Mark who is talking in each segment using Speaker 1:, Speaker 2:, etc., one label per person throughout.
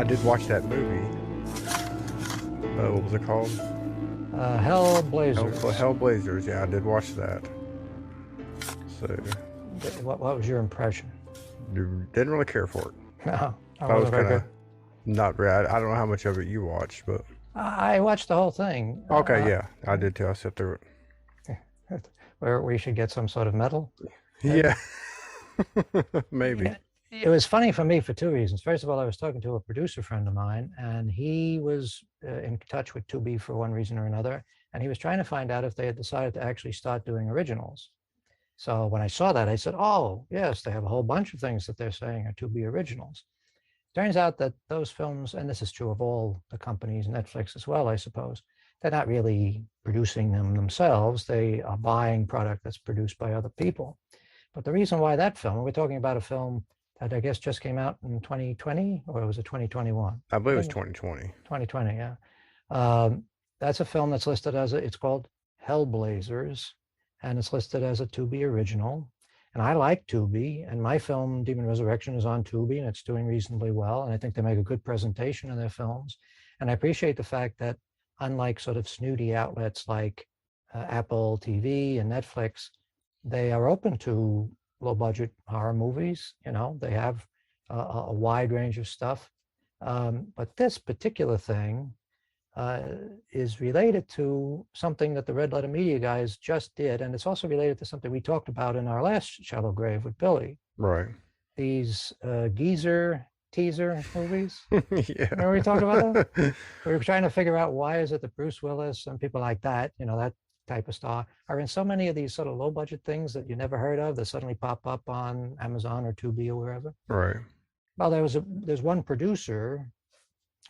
Speaker 1: I did watch that movie. What was it called?
Speaker 2: Hellblazers.
Speaker 1: Hellblazers. Yeah, I did watch that. So,
Speaker 2: What was your impression?
Speaker 1: didn't really care for it.
Speaker 2: No, I
Speaker 1: Thought it was
Speaker 2: wasn't very
Speaker 1: kind of
Speaker 2: good.
Speaker 1: not bad. I don't know how much of it you watched, but
Speaker 2: I watched the whole thing.
Speaker 1: okay, yeah, I did too. I sit through it.
Speaker 2: Where we should get some sort of medal.
Speaker 1: Yeah, maybe.
Speaker 2: It was funny for me for two reasons. First of all, I was talking to a producer friend of mine, and he was in touch with Tubi for one reason or another, and he was trying to find out if they had decided to actually start doing originals. So when I saw that, I said, oh, yes, they have a whole bunch of things that they're saying are Tubi originals. Turns out that those films, and this is true of all the companies, Netflix as well, I suppose, they're not really producing them themselves. They are buying product that's produced by other people. But the reason why that film, we're talking about a film that I guess just came out in 2020, or was it 2021?
Speaker 1: I believe it was 2020.
Speaker 2: 2020, yeah. That's a film that's listed as, it's called Hellblazers, and it's listed as a Tubi original. And I like Tubi, and my film, Demon Resurrection, is on Tubi, and it's doing reasonably well. And I think they make a good presentation of their films. And I appreciate the fact that, unlike sort of snooty outlets like Apple TV and Netflix, they are open to low-budget horror movies. You know, they have a wide range of stuff. But this particular thing is related to something that the Red Letter Media guys just did, and it's also related to something we talked about in our last Shallow Grave with Billy.
Speaker 1: Right.
Speaker 2: These geezer teaser movies.
Speaker 1: Yeah.
Speaker 2: Remember we talked about that? We were trying to figure out why is it that Bruce Willis and people like that, you know, that type of star, are in so many of these sort of low-budget things that you never heard of that suddenly pop up on Amazon or Tubi or wherever.
Speaker 1: Right.
Speaker 2: Well, there's one producer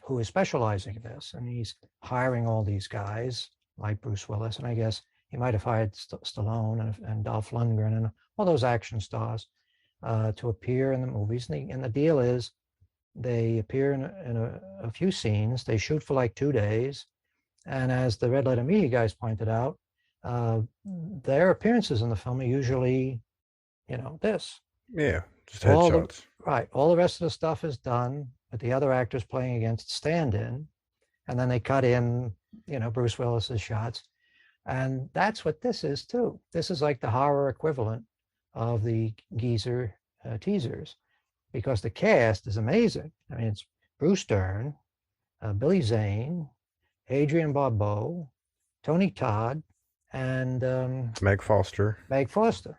Speaker 2: who is specializing in this, and he's hiring all these guys like Bruce Willis, and I guess he might have hired Stallone and Dolph Lundgren and all those action stars to appear in the movies. And the deal is they appear in a few scenes. They shoot for like 2 days, and as the Red Letter Media guys pointed out, their appearances in the film are usually, you know, this.
Speaker 1: Yeah, just headshots.
Speaker 2: Right. All the rest of the stuff is done with the other actors playing against stand-in, and then they cut in, you know, Bruce Willis's shots. And that's what this is too. This is like the horror equivalent of the geezer teasers, because the cast is amazing. I mean, it's Bruce Dern, Billy Zane, Adrienne Barbeau, Tony Todd, and
Speaker 1: Meg Foster.
Speaker 2: Meg Foster.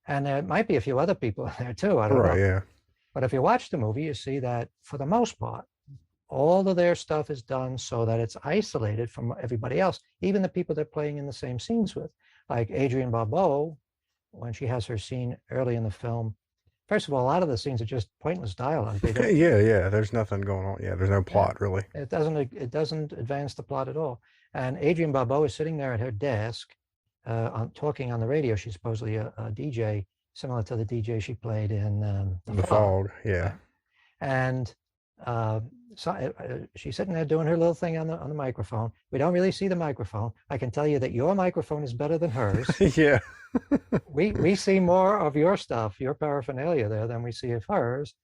Speaker 2: And there might be a few other people in there too. I don't know.
Speaker 1: Right, yeah.
Speaker 2: But if you watch the movie, you see that for the most part, all of their stuff is done so that it's isolated from everybody else, even the people they're playing in the same scenes with. Like Adrienne Barbeau, when she has her scene early in the film, first of all, a lot of the scenes are just pointless dialogue.
Speaker 1: Yeah. There's nothing going on. Yeah, there's no plot really.
Speaker 2: It doesn't advance the plot at all. And Adrienne Barbeau is sitting there at her desk, talking on the radio. She's supposedly a DJ, similar to the DJ she played in The
Speaker 1: Fog. Yeah.
Speaker 2: And she's sitting there doing her little thing on the microphone. We don't really see the microphone. I can tell you that your microphone is better than hers.
Speaker 1: Yeah.
Speaker 2: we see more of your stuff, your paraphernalia there, than we see of hers.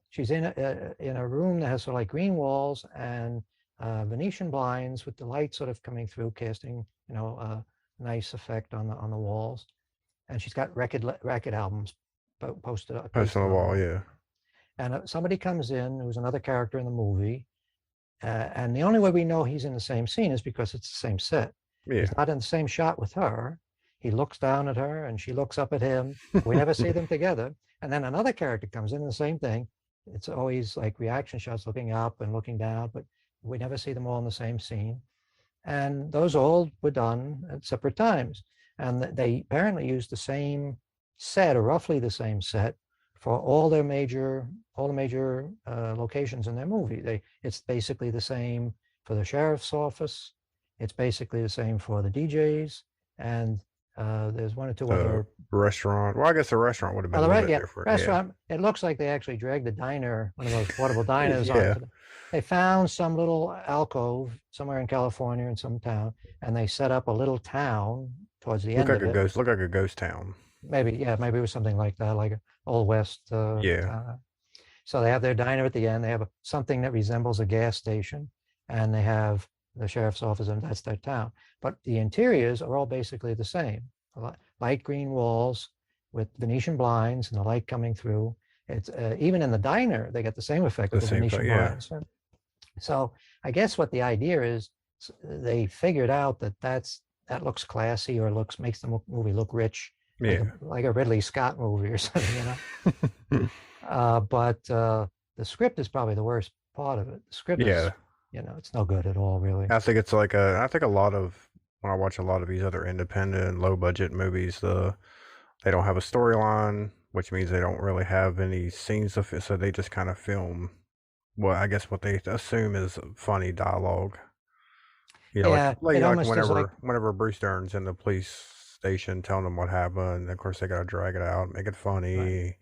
Speaker 2: She's in a room that has sort of like green walls and Venetian blinds with the light sort of coming through, casting, you know, a nice effect on the walls. And she's got record albums posted on And somebody comes in who's another character in the movie, and the only way we know he's in the same scene is because it's the same set.
Speaker 1: Yeah.
Speaker 2: He's not in the same shot with her. He looks down at her, and she looks up at him. We never see them together. And then another character comes in, the same thing. It's always like reaction shots, looking up and looking down, but we never see them all in the same scene. And those all were done at separate times. And they apparently used the same set, or roughly the same set, for all the major locations in their movie. It's basically the same for the sheriff's office. It's basically the same for the DJs, and there's one or two other
Speaker 1: restaurant. Well, I guess the restaurant would have been a little bit different.
Speaker 2: Restaurant. Yeah. It looks like they actually dragged the diner, one of those portable diners, onto them. They found some little alcove somewhere in California in some town, and they set up a little town towards the end of it.
Speaker 1: Look like a ghost town.
Speaker 2: Maybe it was something like that, like an Old West.
Speaker 1: Yeah.
Speaker 2: So they have their diner at the end. They have something that resembles a gas station, and they have the sheriff's office, and that's their town. But the interiors are all basically the same. Light green walls with Venetian blinds and the light coming through. It's even in the diner, they get the same effect with the Venetian blinds. Right? So I guess what the idea is, they figured out that that looks classy, or makes the movie look rich, like a Ridley Scott movie or something, but the script is probably the worst part of it. The script is, it's no good at all, really.
Speaker 1: I think it's like I think a lot of, when I watch a lot of these other independent, low budget movies, they don't have a storyline, which means they don't really have any scenes of it, so they just kind of film, well, I guess what they assume is funny dialogue. Like whenever Bruce Dern's in the police station telling them what happened, of course they got to drag it out, make it funny. Right.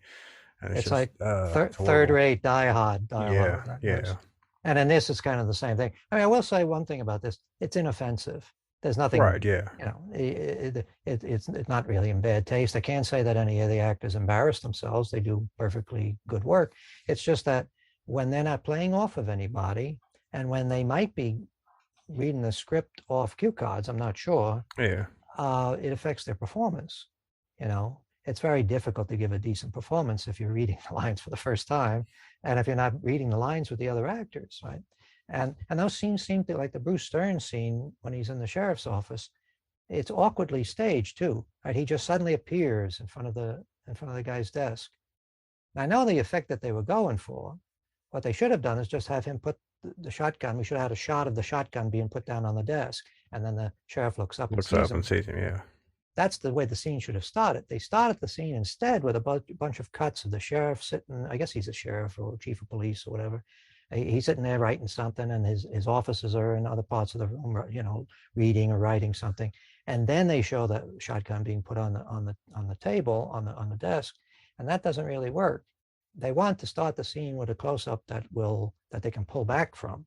Speaker 1: And it's just,
Speaker 2: like third-rate die-hard dialogue.
Speaker 1: Yeah.
Speaker 2: And in this, it's kind of the same thing. I mean, I will say one thing about this: it's inoffensive. There's nothing.
Speaker 1: Right. Yeah.
Speaker 2: It's not really in bad taste. I can't say that any of the actors embarrass themselves. They do perfectly good work. It's just that when they're not playing off of anybody, and when they might be reading the script off cue cards, I'm not sure.
Speaker 1: Yeah.
Speaker 2: It affects their performance. It's very difficult to give a decent performance if you're reading the lines for the first time, and if you're not reading the lines with the other actors, right? And those scenes seem to, like the Bruce Dern scene when he's in the sheriff's office, it's awkwardly staged too, right? He just suddenly appears in front of the guy's desk. And I know the effect that they were going for. What they should have done is just have him put the shotgun. We should have had a shot of the shotgun being put down on the desk, and then the sheriff looks up and sees him.
Speaker 1: Yeah.
Speaker 2: That's the way the scene should have started. They started the scene instead with a bunch of cuts of the sheriff sitting, I guess he's a sheriff or chief of police or whatever. He's sitting there writing something, and his officers are in other parts of the room, reading or writing something. And then they show the shotgun being put on the table, on the desk, and that doesn't really work. They want to start the scene with a close-up that they can pull back from.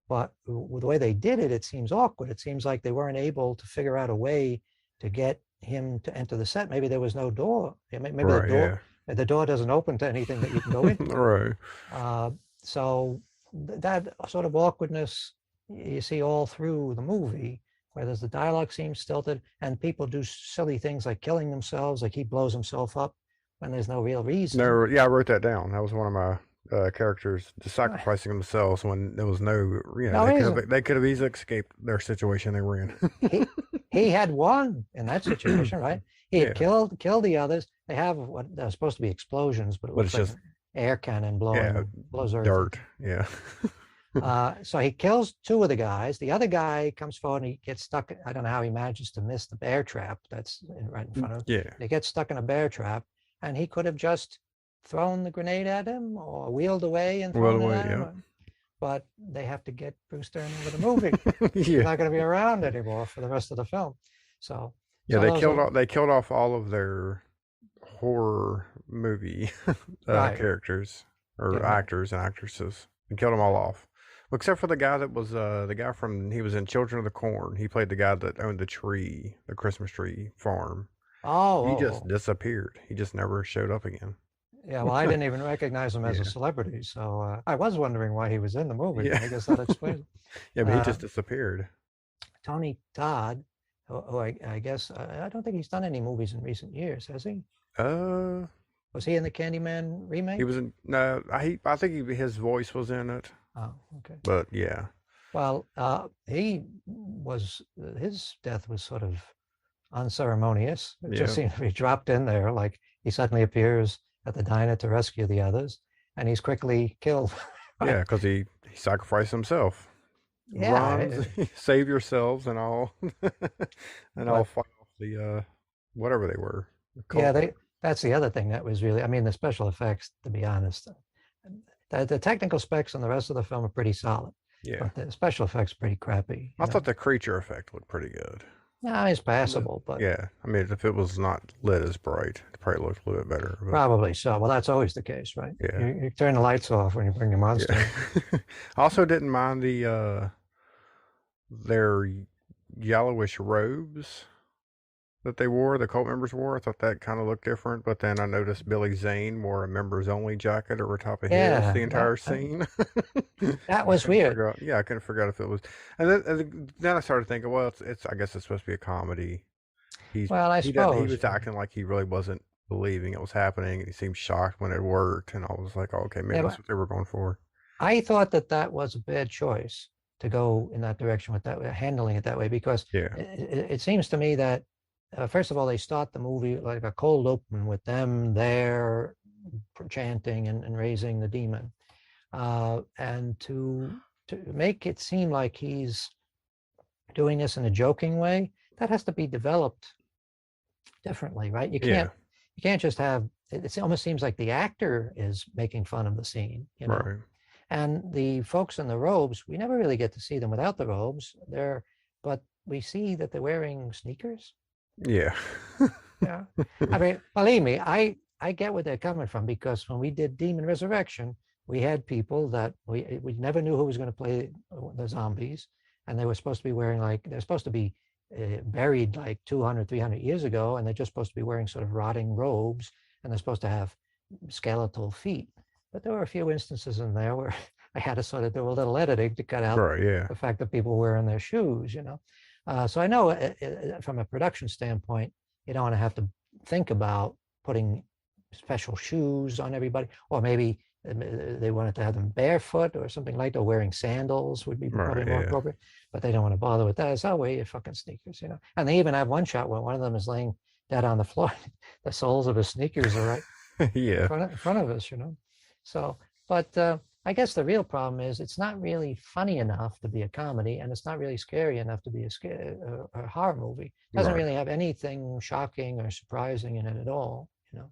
Speaker 2: But the way they did it, it seems awkward. It seems like they weren't able to figure out a way to get him to enter the set. Maybe there was no door. Maybe the door doesn't open to anything that you can go into.
Speaker 1: Right.
Speaker 2: So that sort of awkwardness you see all through the movie, where the dialogue seems stilted, and people do silly things like killing themselves, like he blows himself up when there's no real reason.
Speaker 1: I wrote that down. That was one of my characters, just sacrificing themselves when there was no they could have easily escaped their situation they were in.
Speaker 2: he had won in that situation, right? He had killed the others. They have what are supposed to be explosions, but it looks like just air cannon blows earth.
Speaker 1: Dirt. Yeah.
Speaker 2: So he kills two of the guys. The other guy comes forward and he gets stuck. I don't know how he manages to miss the bear trap that's right in front of him.
Speaker 1: Yeah.
Speaker 2: He gets stuck in a bear trap, and he could have just thrown the grenade at him or wheeled away and thrown it at him. But they have to get Bruce Dern over the movie. He's not going to be around anymore for the rest of the film. So
Speaker 1: they killed off all of their horror movie characters or actors and actresses, and killed them all off, except for the guy that was the guy he was in Children of the Corn. He played the guy that owned the Christmas tree farm. He just disappeared. He just never showed up again.
Speaker 2: Yeah, well, I didn't even recognize him as a celebrity, so I was wondering why he was in the movie. Yeah. I guess that explains it.
Speaker 1: Yeah, but he just disappeared.
Speaker 2: Tony Todd, who I guess, I don't think he's done any movies in recent years, has he? Was he in the Candyman remake?
Speaker 1: He was in, no, I think his voice was in it.
Speaker 2: Oh, okay.
Speaker 1: But yeah.
Speaker 2: Well, his death was sort of unceremonious. It just seemed to be dropped in there, like he suddenly appears at the diner to rescue the others, and he's quickly killed.
Speaker 1: Yeah, because he sacrificed himself.
Speaker 2: Yeah,
Speaker 1: save yourselves and all, and I'll fight off the whatever they were.
Speaker 2: Yeah, that's the other thing that was really. I mean, the special effects, to be honest, the technical specs on the rest of the film are pretty solid.
Speaker 1: Yeah,
Speaker 2: but the special effects are pretty crappy.
Speaker 1: I thought the creature effect looked pretty good.
Speaker 2: No, it's passable, but
Speaker 1: yeah, I mean, if it was not lit as bright, it probably looked a little bit better. But...
Speaker 2: Probably so. Well, that's always the case, right?
Speaker 1: Yeah,
Speaker 2: you turn the lights off when you bring your monster.
Speaker 1: Yeah. I also didn't mind their yellowish robes. that they wore, the cult members wore. I thought that kind of looked different, but then I noticed Billy Zane wore a members only jacket over top of his the
Speaker 2: Yeah,
Speaker 1: entire scene.
Speaker 2: that
Speaker 1: I
Speaker 2: was
Speaker 1: couldn't
Speaker 2: weird.
Speaker 1: figure out. Yeah, I couldn't figure out if it was. And then I started thinking, well, it's I guess it's supposed to be a comedy.
Speaker 2: Well, I
Speaker 1: He
Speaker 2: suppose.
Speaker 1: was acting like he really wasn't believing it was happening. He seemed shocked when it worked, and I was like, oh, okay, maybe
Speaker 2: Yeah,
Speaker 1: that's
Speaker 2: but
Speaker 1: what they were going for.
Speaker 2: I thought that that was a bad choice to go in that direction with that handling it that way because
Speaker 1: Yeah,
Speaker 2: it seems to me that first of all they start the movie like a cold open with them there chanting and raising the demon, and to make it seem like he's doing this in a joking way, that has to be developed differently, right?
Speaker 1: yeah,
Speaker 2: You can't just have it almost seems like the actor is making fun of the scene, you know.
Speaker 1: right,
Speaker 2: And the folks in the robes, we never really get to see them without the robes. But we see that they're wearing sneakers.
Speaker 1: yeah,
Speaker 2: Yeah. I mean, believe me, I get where they're coming from because when we did Demon Resurrection, we had people that we never knew who was going to play the zombies, and they were supposed to be wearing like they're supposed to be buried like 200, 300 years ago, and they're just supposed to be wearing sort of rotting robes, and they're supposed to have skeletal feet. But there were a few instances in there where I had to sort of do a little editing to cut out
Speaker 1: right, yeah,
Speaker 2: the fact that people were wearing their shoes, you know. So I know from a production standpoint, you don't want to have to think about putting special shoes on everybody, or maybe they wanted to have them barefoot or something like that. Wearing sandals would be probably
Speaker 1: right,
Speaker 2: more
Speaker 1: yeah,
Speaker 2: appropriate, but they don't want to bother with that. So wear your fucking sneakers, you know. And they even have one shot where one of them is laying dead on the floor. The soles of his sneakers are right
Speaker 1: yeah,
Speaker 2: in front of us, you know. So, but I guess the real problem is it's not really funny enough to be a comedy, and it's not really scary enough to be a horror movie. It doesn't
Speaker 1: right.
Speaker 2: really have anything shocking or surprising in it at all, you know.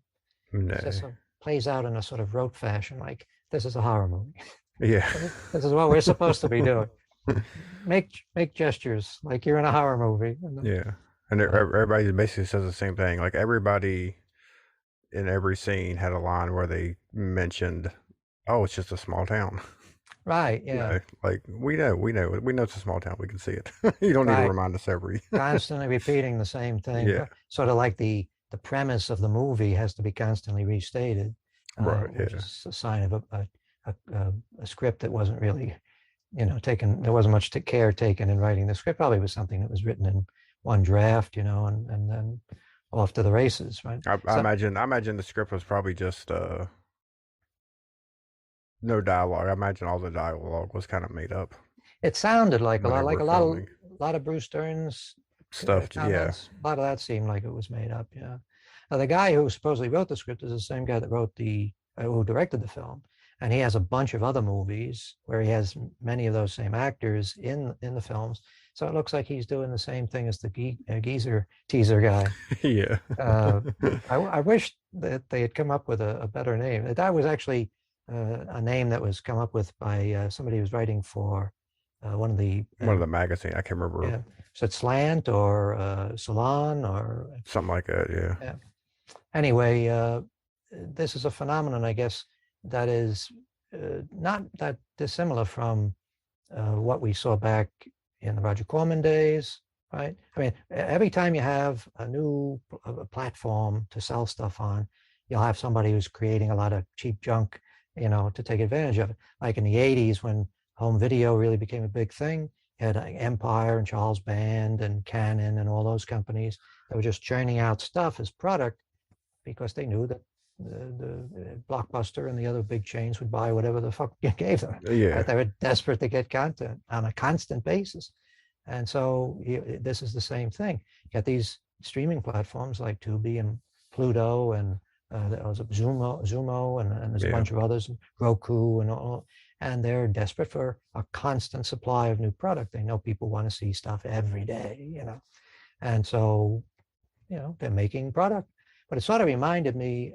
Speaker 2: It's just
Speaker 1: No,
Speaker 2: plays out in a sort of rote fashion, like this is a horror movie.
Speaker 1: yeah,
Speaker 2: This is what we're supposed to be doing. Make gestures like you're in a horror movie.
Speaker 1: yeah. And
Speaker 2: But
Speaker 1: everybody basically says the same thing. Like everybody in every scene had a line where they mentioned, "Oh, it's just a small town."
Speaker 2: right,
Speaker 1: You
Speaker 2: yeah,
Speaker 1: know, like we know it's a small town. We can see it. You don't need to
Speaker 2: right.
Speaker 1: remind us every.
Speaker 2: Constantly repeating the same thing,
Speaker 1: Yeah,
Speaker 2: sort of like the premise of the movie has to be constantly restated,
Speaker 1: right.
Speaker 2: which
Speaker 1: Yeah,
Speaker 2: is a sign of a script that wasn't really, you know, taken. There wasn't much care taken in writing the script. Probably was something that was written in one draft, you know, and then off to the races, right? So
Speaker 1: I imagine the script was probably just no dialogue. I imagine all the dialogue was kind of made up
Speaker 2: it sounded
Speaker 1: when they
Speaker 2: like
Speaker 1: were filming
Speaker 2: a lot of Bruce Dern's
Speaker 1: stuff. Yeah,
Speaker 2: comments. A lot of that seemed like it was made up. Yeah. Now, the guy who supposedly wrote the script is the same guy that wrote who directed the film, and he has a bunch of other movies where he has many of those same actors in the films. So it looks like he's doing the same thing as the geezer teaser guy.
Speaker 1: yeah,
Speaker 2: Uh, I wish that they had come up with a better name. That was actually a name that was come up with by somebody who was writing for one of the
Speaker 1: one of the magazine. I can't remember
Speaker 2: yeah, so it's Slant or Salon or
Speaker 1: something like that. Yeah,
Speaker 2: yeah. Anyway, this is a phenomenon, I guess, that is not that dissimilar from what we saw back in the Roger Corman days, right? I mean, every time you have a new platform to sell stuff on, you'll have somebody who's creating a lot of cheap junk, you know, to take advantage of it. Like in the 80s when home video really became a big thing, you had Empire and Charles Band and Canon and all those companies that were just churning out stuff as product because they knew that the Blockbuster and the other big chains would buy whatever the fuck you gave them. Right?
Speaker 1: yeah,
Speaker 2: They were desperate to get content on a constant basis. And so this is the same thing. You got these streaming platforms like Tubi and Pluto and there was a Zumo and there's a
Speaker 1: yeah.
Speaker 2: bunch of others, Roku and all, and they're desperate for a constant supply of new product. They know people want to see stuff every day, you know, and so you know they're making product. But it sort of reminded me,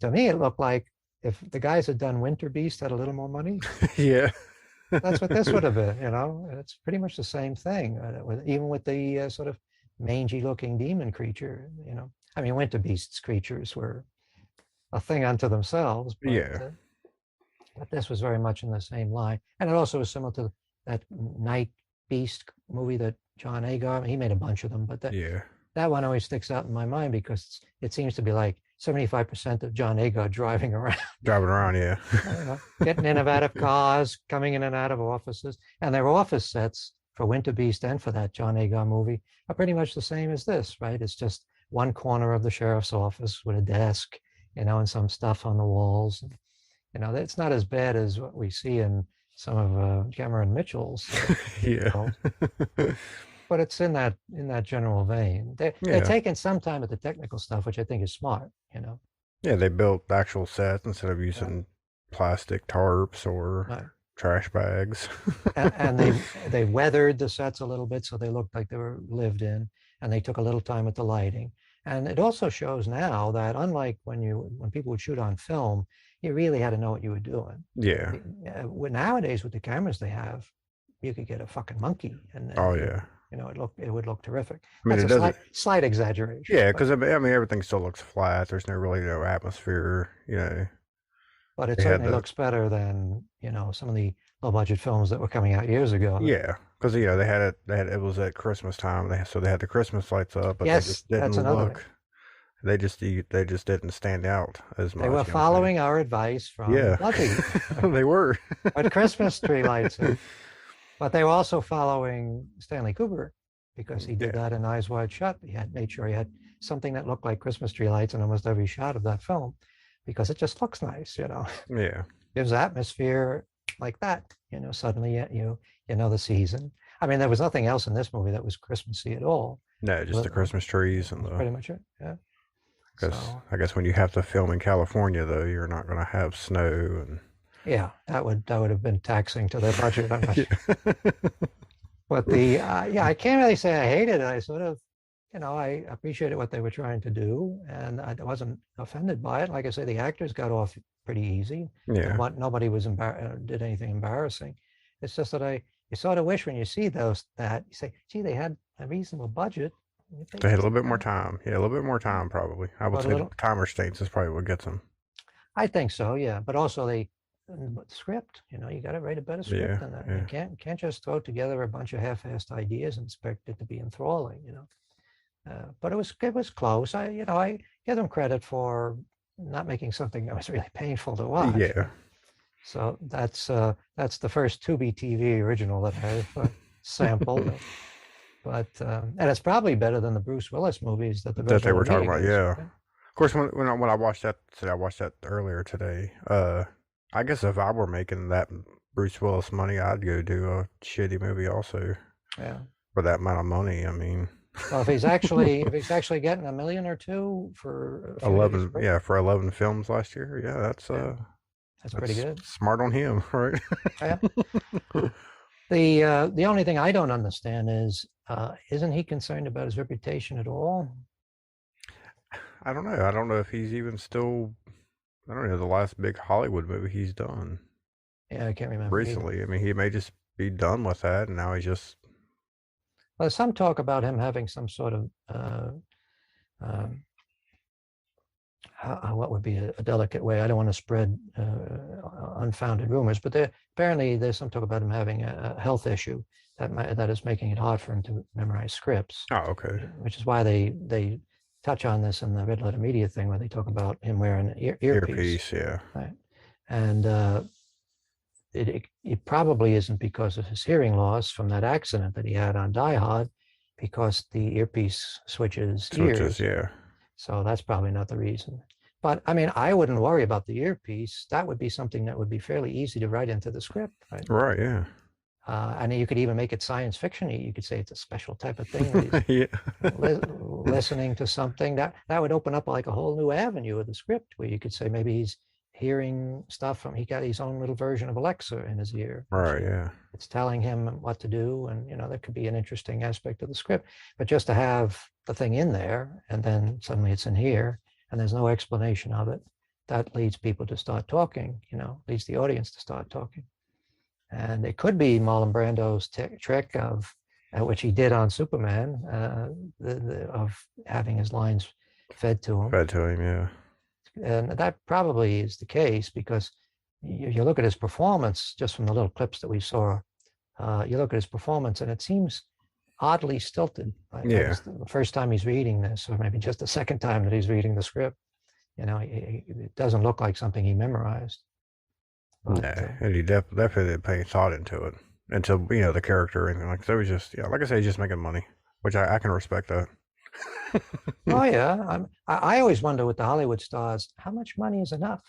Speaker 2: to me, it looked like if the guys had done Winter Beast had a little more money,
Speaker 1: Yeah.
Speaker 2: that's what this would have been, you know. It's pretty much the same thing, even with the sort of mangy-looking demon creature, you know. I mean, Winter Beast's creatures were a thing unto themselves,
Speaker 1: Yeah.
Speaker 2: but this was very much in the same line. And it also was similar to that Night Beast movie that John Agar, he made a bunch of them, but
Speaker 1: Yeah.
Speaker 2: that one always sticks out in my mind because it seems to be like 75% of John Agar driving around,
Speaker 1: Driving around, yeah.
Speaker 2: getting in and out of cars, coming in and out of offices. And their office sets for Winter Beast and for that John Agar movie are pretty much the same as this, right? It's just one corner of the sheriff's office with a desk, and some stuff on the walls. It's not as bad as what we see in some of Cameron Mitchell's
Speaker 1: Yeah.
Speaker 2: but it's in that general vein. They're
Speaker 1: Yeah.
Speaker 2: taking some time at the technical stuff, which I think is smart.
Speaker 1: Yeah, they built actual sets instead of
Speaker 2: Yeah.
Speaker 1: using plastic tarps or
Speaker 2: Right.
Speaker 1: trash bags.
Speaker 2: And they weathered the sets a little bit so they looked like they were lived in, and they took a little time with the lighting. And it also shows now that unlike when people would shoot on film, you really had to know what you were doing.
Speaker 1: Yeah.
Speaker 2: Nowadays with the cameras they have, you could get a fucking monkey, and
Speaker 1: Oh yeah.
Speaker 2: it would look terrific.
Speaker 1: I mean,
Speaker 2: That's
Speaker 1: it
Speaker 2: a
Speaker 1: doesn't.
Speaker 2: slight exaggeration.
Speaker 1: Yeah,
Speaker 2: but
Speaker 1: because I mean, everything still looks flat. There's really no atmosphere.
Speaker 2: but it
Speaker 1: They had
Speaker 2: certainly looks better than some of the low budget films that were coming out years ago.
Speaker 1: Yeah, because they had it. It was at Christmas time. So they had the Christmas lights up, but they
Speaker 2: Yes,
Speaker 1: just didn't
Speaker 2: that's another
Speaker 1: look. They just didn't stand out as much.
Speaker 2: They were following our advice from
Speaker 1: Yeah,
Speaker 2: Lucky.
Speaker 1: they were.
Speaker 2: But Christmas tree lights. But they were also following Stanley Kubrick because he did that in Eyes Wide Shut. He had made sure he had something that looked like Christmas tree lights in almost every shot of that film because it just looks nice.
Speaker 1: Yeah.
Speaker 2: Gives atmosphere like that. Suddenly you know the season. I mean, there was nothing else in this movie that was Christmassy at all.
Speaker 1: No, just the Christmas trees and
Speaker 2: pretty much it. Yeah.
Speaker 1: I guess when you have to film in California, though, you're not going to have snow and.
Speaker 2: Yeah, that would have been taxing to their budget. But I can't really say I hated it. I sort of, I appreciated what they were trying to do, and I wasn't offended by it. Like I say, the actors got off pretty easy.
Speaker 1: Yeah.
Speaker 2: Nobody was did anything embarrassing. It's just that you sort of wish when you see that you say, gee, they had a reasonable budget.
Speaker 1: They had a little bit more time. Yeah, a little bit more time probably. I would say timer states is probably what gets them.
Speaker 2: I think so, yeah. But also the script, you got to write a better script than that. You can't just throw together a bunch of half-assed ideas and expect it to be enthralling, But it was close. I give them credit for not making something that was really painful to watch.
Speaker 1: Yeah.
Speaker 2: So that's the first TubiTv original that I've sampled. But and it's probably better than the Bruce Willis movies that
Speaker 1: they were talking about. Yeah. Of course, when I watched that, I watched that earlier today. I guess if I were making that Bruce Willis money, I'd go do a shitty movie also.
Speaker 2: Yeah.
Speaker 1: For that amount of money, I mean.
Speaker 2: Well, if he's actually getting $1 million or $2 million for
Speaker 1: 11, for 11 films last year, that's
Speaker 2: pretty good.
Speaker 1: Smart on him, right?
Speaker 2: Yeah. The only thing I don't understand is, isn't he concerned about his reputation at all?
Speaker 1: I don't know. I don't know if he's even still. I don't know the last big Hollywood movie he's done.
Speaker 2: Yeah, I can't remember.
Speaker 1: Recently, I mean, he may just be done with that, and now he's just.
Speaker 2: Well, there's some talk about him having some sort of what would be a delicate way. I don't want to spread unfounded rumors, but apparently there's some talk about him having a health issue that is making it hard for him to memorize scripts.
Speaker 1: Oh, okay.
Speaker 2: Which is why they touch on this in the Red Letter Media thing, where they talk about him wearing an earpiece.
Speaker 1: Yeah.
Speaker 2: Right. And it probably isn't because of his hearing loss from that accident that he had on Die Hard, because the earpiece switches ears.
Speaker 1: Yeah.
Speaker 2: So that's probably not the reason. But I mean, I wouldn't worry about the earpiece. That would be something that would be fairly easy to write into the script, right?
Speaker 1: Right, yeah.
Speaker 2: And you could even make it science fiction. You could say it's a special type of thing. Listening to something that would open up like a whole new avenue of the script, where you could say maybe he's hearing stuff he got his own little version of Alexa in his ear.
Speaker 1: Right, yeah.
Speaker 2: It's telling him what to do, and that could be an interesting aspect of the script. But just to have the thing in there and then suddenly it's in here and there's no explanation of it, that leads people to start talking, leads the audience to start talking. And it could be Marlon Brando's trick of, which he did on Superman, of having his lines fed to him.
Speaker 1: Fed to him, yeah.
Speaker 2: And that probably is the case, because you look at his performance just from the little clips that we saw. You look at his performance, and it seems oddly stilted.
Speaker 1: Yeah.
Speaker 2: The first time he's reading this, or maybe just the second time that he's reading the script, it doesn't look like something he memorized. But
Speaker 1: Nah, and he definitely didn't pay thought into it until the character or anything like that. It was just like I say, he's just making money, which I can respect that.
Speaker 2: oh yeah, I always wonder with the Hollywood stars, how much money is enough?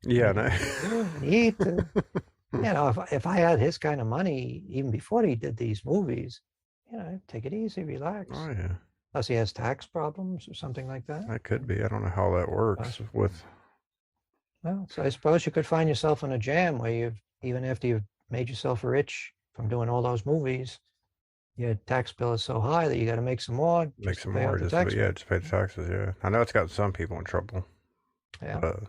Speaker 1: Yeah,
Speaker 2: Do
Speaker 1: no.
Speaker 2: you really need to? If I had his kind of money, even before he did these movies, take it easy, relax.
Speaker 1: Oh yeah,
Speaker 2: Unless he has tax problems or something like that.
Speaker 1: that could be. I don't know how that works with.
Speaker 2: Well, so I suppose you could find yourself in a jam where even after you've made yourself rich from doing all those movies, your tax bill is so high that you got to make some more
Speaker 1: Make
Speaker 2: just to
Speaker 1: some
Speaker 2: pay out
Speaker 1: more,
Speaker 2: the
Speaker 1: just
Speaker 2: tax bill.
Speaker 1: just pay the taxes. Yeah, I know it's got some people in trouble.
Speaker 2: Yeah,
Speaker 1: Uh,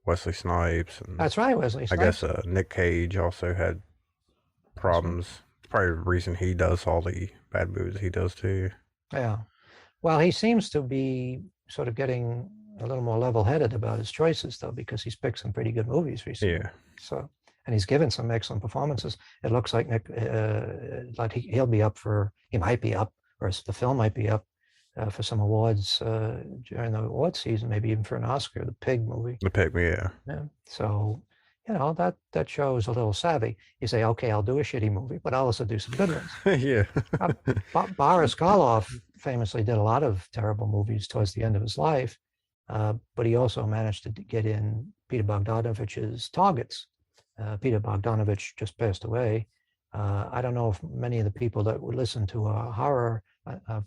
Speaker 1: Wesley Snipes and
Speaker 2: that's right, Wesley
Speaker 1: I guess
Speaker 2: Snipes.
Speaker 1: Nick Cage also had
Speaker 2: That's right.
Speaker 1: problems. It's probably the reason he does all the bad movies he does too.
Speaker 2: Yeah. Well, he seems to be sort of getting a little more level-headed about his choices, though, because he's picked some pretty good movies recently.
Speaker 1: Yeah,
Speaker 2: So, and he's given some excellent performances. It looks like Nick, like he'll be up he might be up, or the film might be up for some awards during the award season, maybe even for an Oscar. The Pig movie.
Speaker 1: the pick me. Yeah,
Speaker 2: Yeah. So, that shows a little savvy. You say, okay, I'll do a shitty movie, but I'll also do some good ones.
Speaker 1: yeah.
Speaker 2: Boris Karloff famously did a lot of terrible movies towards the end of his life, but he also managed to get in Peter Bogdanovich's Targets. Peter Bogdanovich just passed away. I don't know if many of the people that would listen to a horror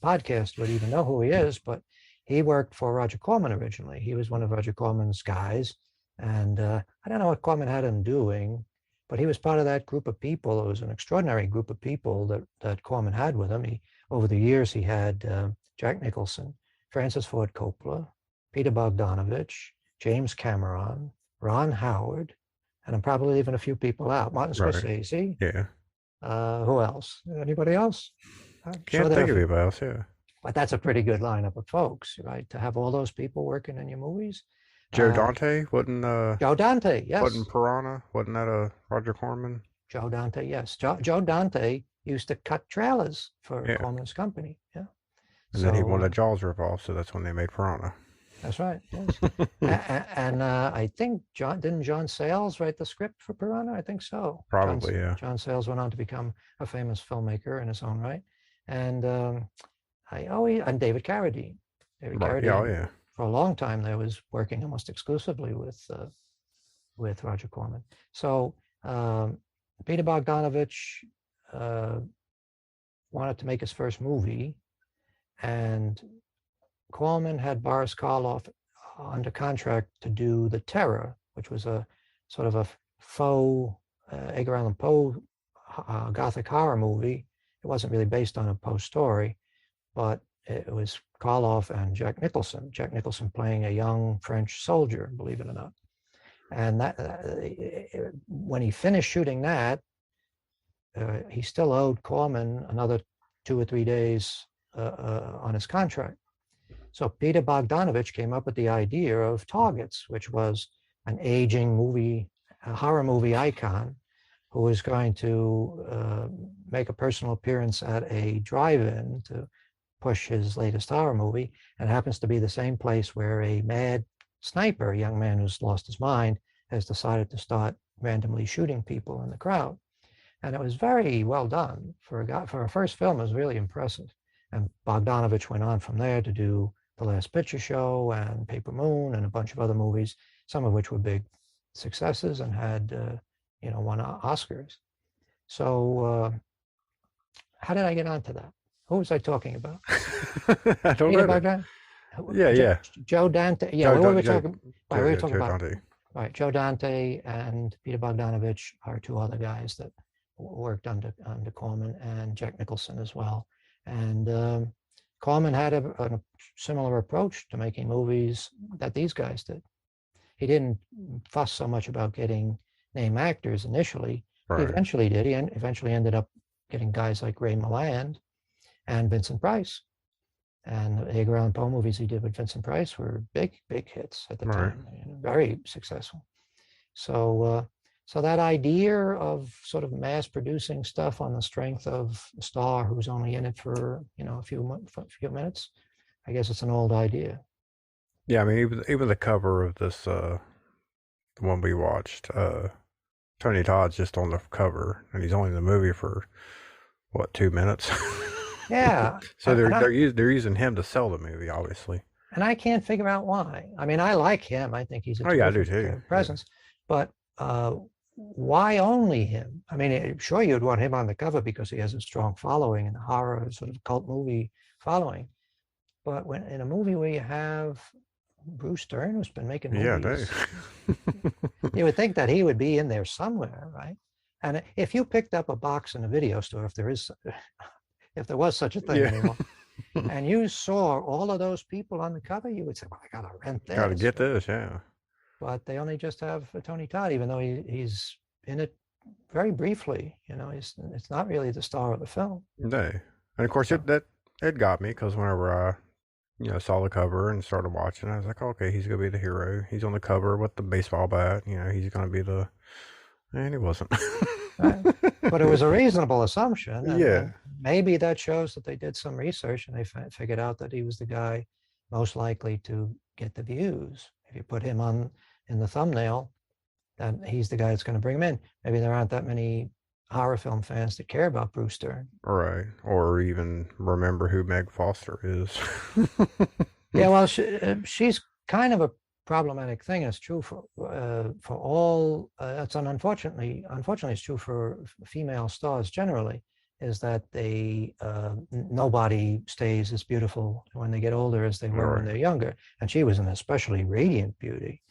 Speaker 2: podcast would even know who he is, but he worked for Roger Corman originally. He was one of Roger Corman's guys. And I don't know what Corman had him doing, but he was part of that group of people. It was an extraordinary group of people that Corman had with him. Over the years, he had Jack Nicholson, Francis Ford Coppola, Peter Bogdanovich, James Cameron, Ron Howard, and I'm probably leaving a few people out. Martin Scorsese.
Speaker 1: Yeah.
Speaker 2: Who else? Anybody else?
Speaker 1: Can't think of anybody else. Yeah.
Speaker 2: But that's a pretty good lineup of folks, right? To have all those people working in your movies.
Speaker 1: Joe Dante wasn't
Speaker 2: Joe Dante, yes.
Speaker 1: Wasn't Piranha? Wasn't that a Roger Corman?
Speaker 2: Joe Dante, yes. Joe Dante used to cut trailers for Corman's company. Yeah.
Speaker 1: And then he wanted a Jaws ripoff, so that's when they made Piranha.
Speaker 2: That's right. Yes. and I think didn't John Sayles write the script for Piranha? I think so.
Speaker 1: Probably, yeah.
Speaker 2: John Sayles went on to become a famous filmmaker in his own right, and and David Carradine. David Carradine. Yeah. For a long time, there was working almost exclusively with Roger Corman. So Peter Bogdanovich wanted to make his first movie, and Corman had Boris Karloff under contract to do The Terror, which was a sort of a faux Edgar Allan Poe gothic horror movie. It wasn't really based on a Poe story, but it was Karloff and Jack Nicholson. Jack Nicholson playing a young French soldier, believe it or not. And when he finished shooting that, he still owed Corman another 2 or 3 days on his contract. So Peter Bogdanovich came up with the idea of Targets, which was an aging horror movie icon who was going to make a personal appearance at a drive-in to push his latest horror movie. And it happens to be the same place where a mad sniper, a young man who's lost his mind, has decided to start randomly shooting people in the crowd. And it was very well done. For a first film, it was really impressive. And Bogdanovich went on from there to do The Last Picture Show and Paper Moon and a bunch of other movies, some of which were big successes and had, won Oscars. So how did I get onto that? Who was I talking about?
Speaker 1: I don't know. Yeah.
Speaker 2: Joe Dante. Yeah, what were we talking about? We were talking about Dante. Right, Joe Dante and Peter Bogdanovich are two other guys that worked under Corman, and Jack Nicholson as well. And Corman had a similar approach to making movies that these guys did. He didn't fuss so much about getting name actors initially. Right. He eventually did. He eventually ended up getting guys like Ray Milland and Vincent Price. And the Edgar Allan Poe movies he did with Vincent Price were big hits at the time, very successful. So So that idea of sort of mass producing stuff on the strength of a star who's only in it for, a few minutes, I guess it's an old idea.
Speaker 1: Yeah, I mean, even the cover of this, the one we watched, Tony Todd's just on the cover, and he's only in the movie for what, 2 minutes.
Speaker 2: Yeah,
Speaker 1: So
Speaker 2: and
Speaker 1: they're using him to sell the movie, obviously.
Speaker 2: I can't figure out why. I mean, I like him. I think he's a
Speaker 1: Oh yeah, I do
Speaker 2: terrific
Speaker 1: too. Yeah,
Speaker 2: presence, but why only him? I mean, sure, you'd want him on the cover because he has a strong following and horror sort of cult movie following. But when in a movie where you have Bruce Dern, who's been making
Speaker 1: yeah, they.
Speaker 2: movies, you would think that he would be in there somewhere, right? And if you picked up a box in a video store, if there was such a thing
Speaker 1: Yeah,
Speaker 2: anymore, and you saw all of those people on the cover, you would say, "Well, I gotta rent
Speaker 1: gotta
Speaker 2: this."
Speaker 1: get this. Yeah,
Speaker 2: But they only just have Tony Todd, even though he's in it very briefly. It's not really the star of the film.
Speaker 1: they. And of course,
Speaker 2: So
Speaker 1: it got me because whenever I saw the cover and started watching, I was like, okay, he's gonna be the hero. He's on the cover with the baseball bat. He's gonna be the. And he wasn't.
Speaker 2: right. But it was a reasonable assumption, and
Speaker 1: Yeah.
Speaker 2: maybe that shows that they did some research and they figured out that he was the guy most likely to get the views. If you put him on in the thumbnail, then he's the guy that's going to bring him in. Maybe there aren't that many horror film fans that care about Bruce Dern.
Speaker 1: Right. Or even remember who Meg Foster is.
Speaker 2: Yeah, well, she's kind of a problematic thing. It's true for all. That's unfortunately, it's true for female stars generally. Is that nobody stays as beautiful when they get older as they were when
Speaker 1: Right.
Speaker 2: they're younger, and she was an especially radiant beauty.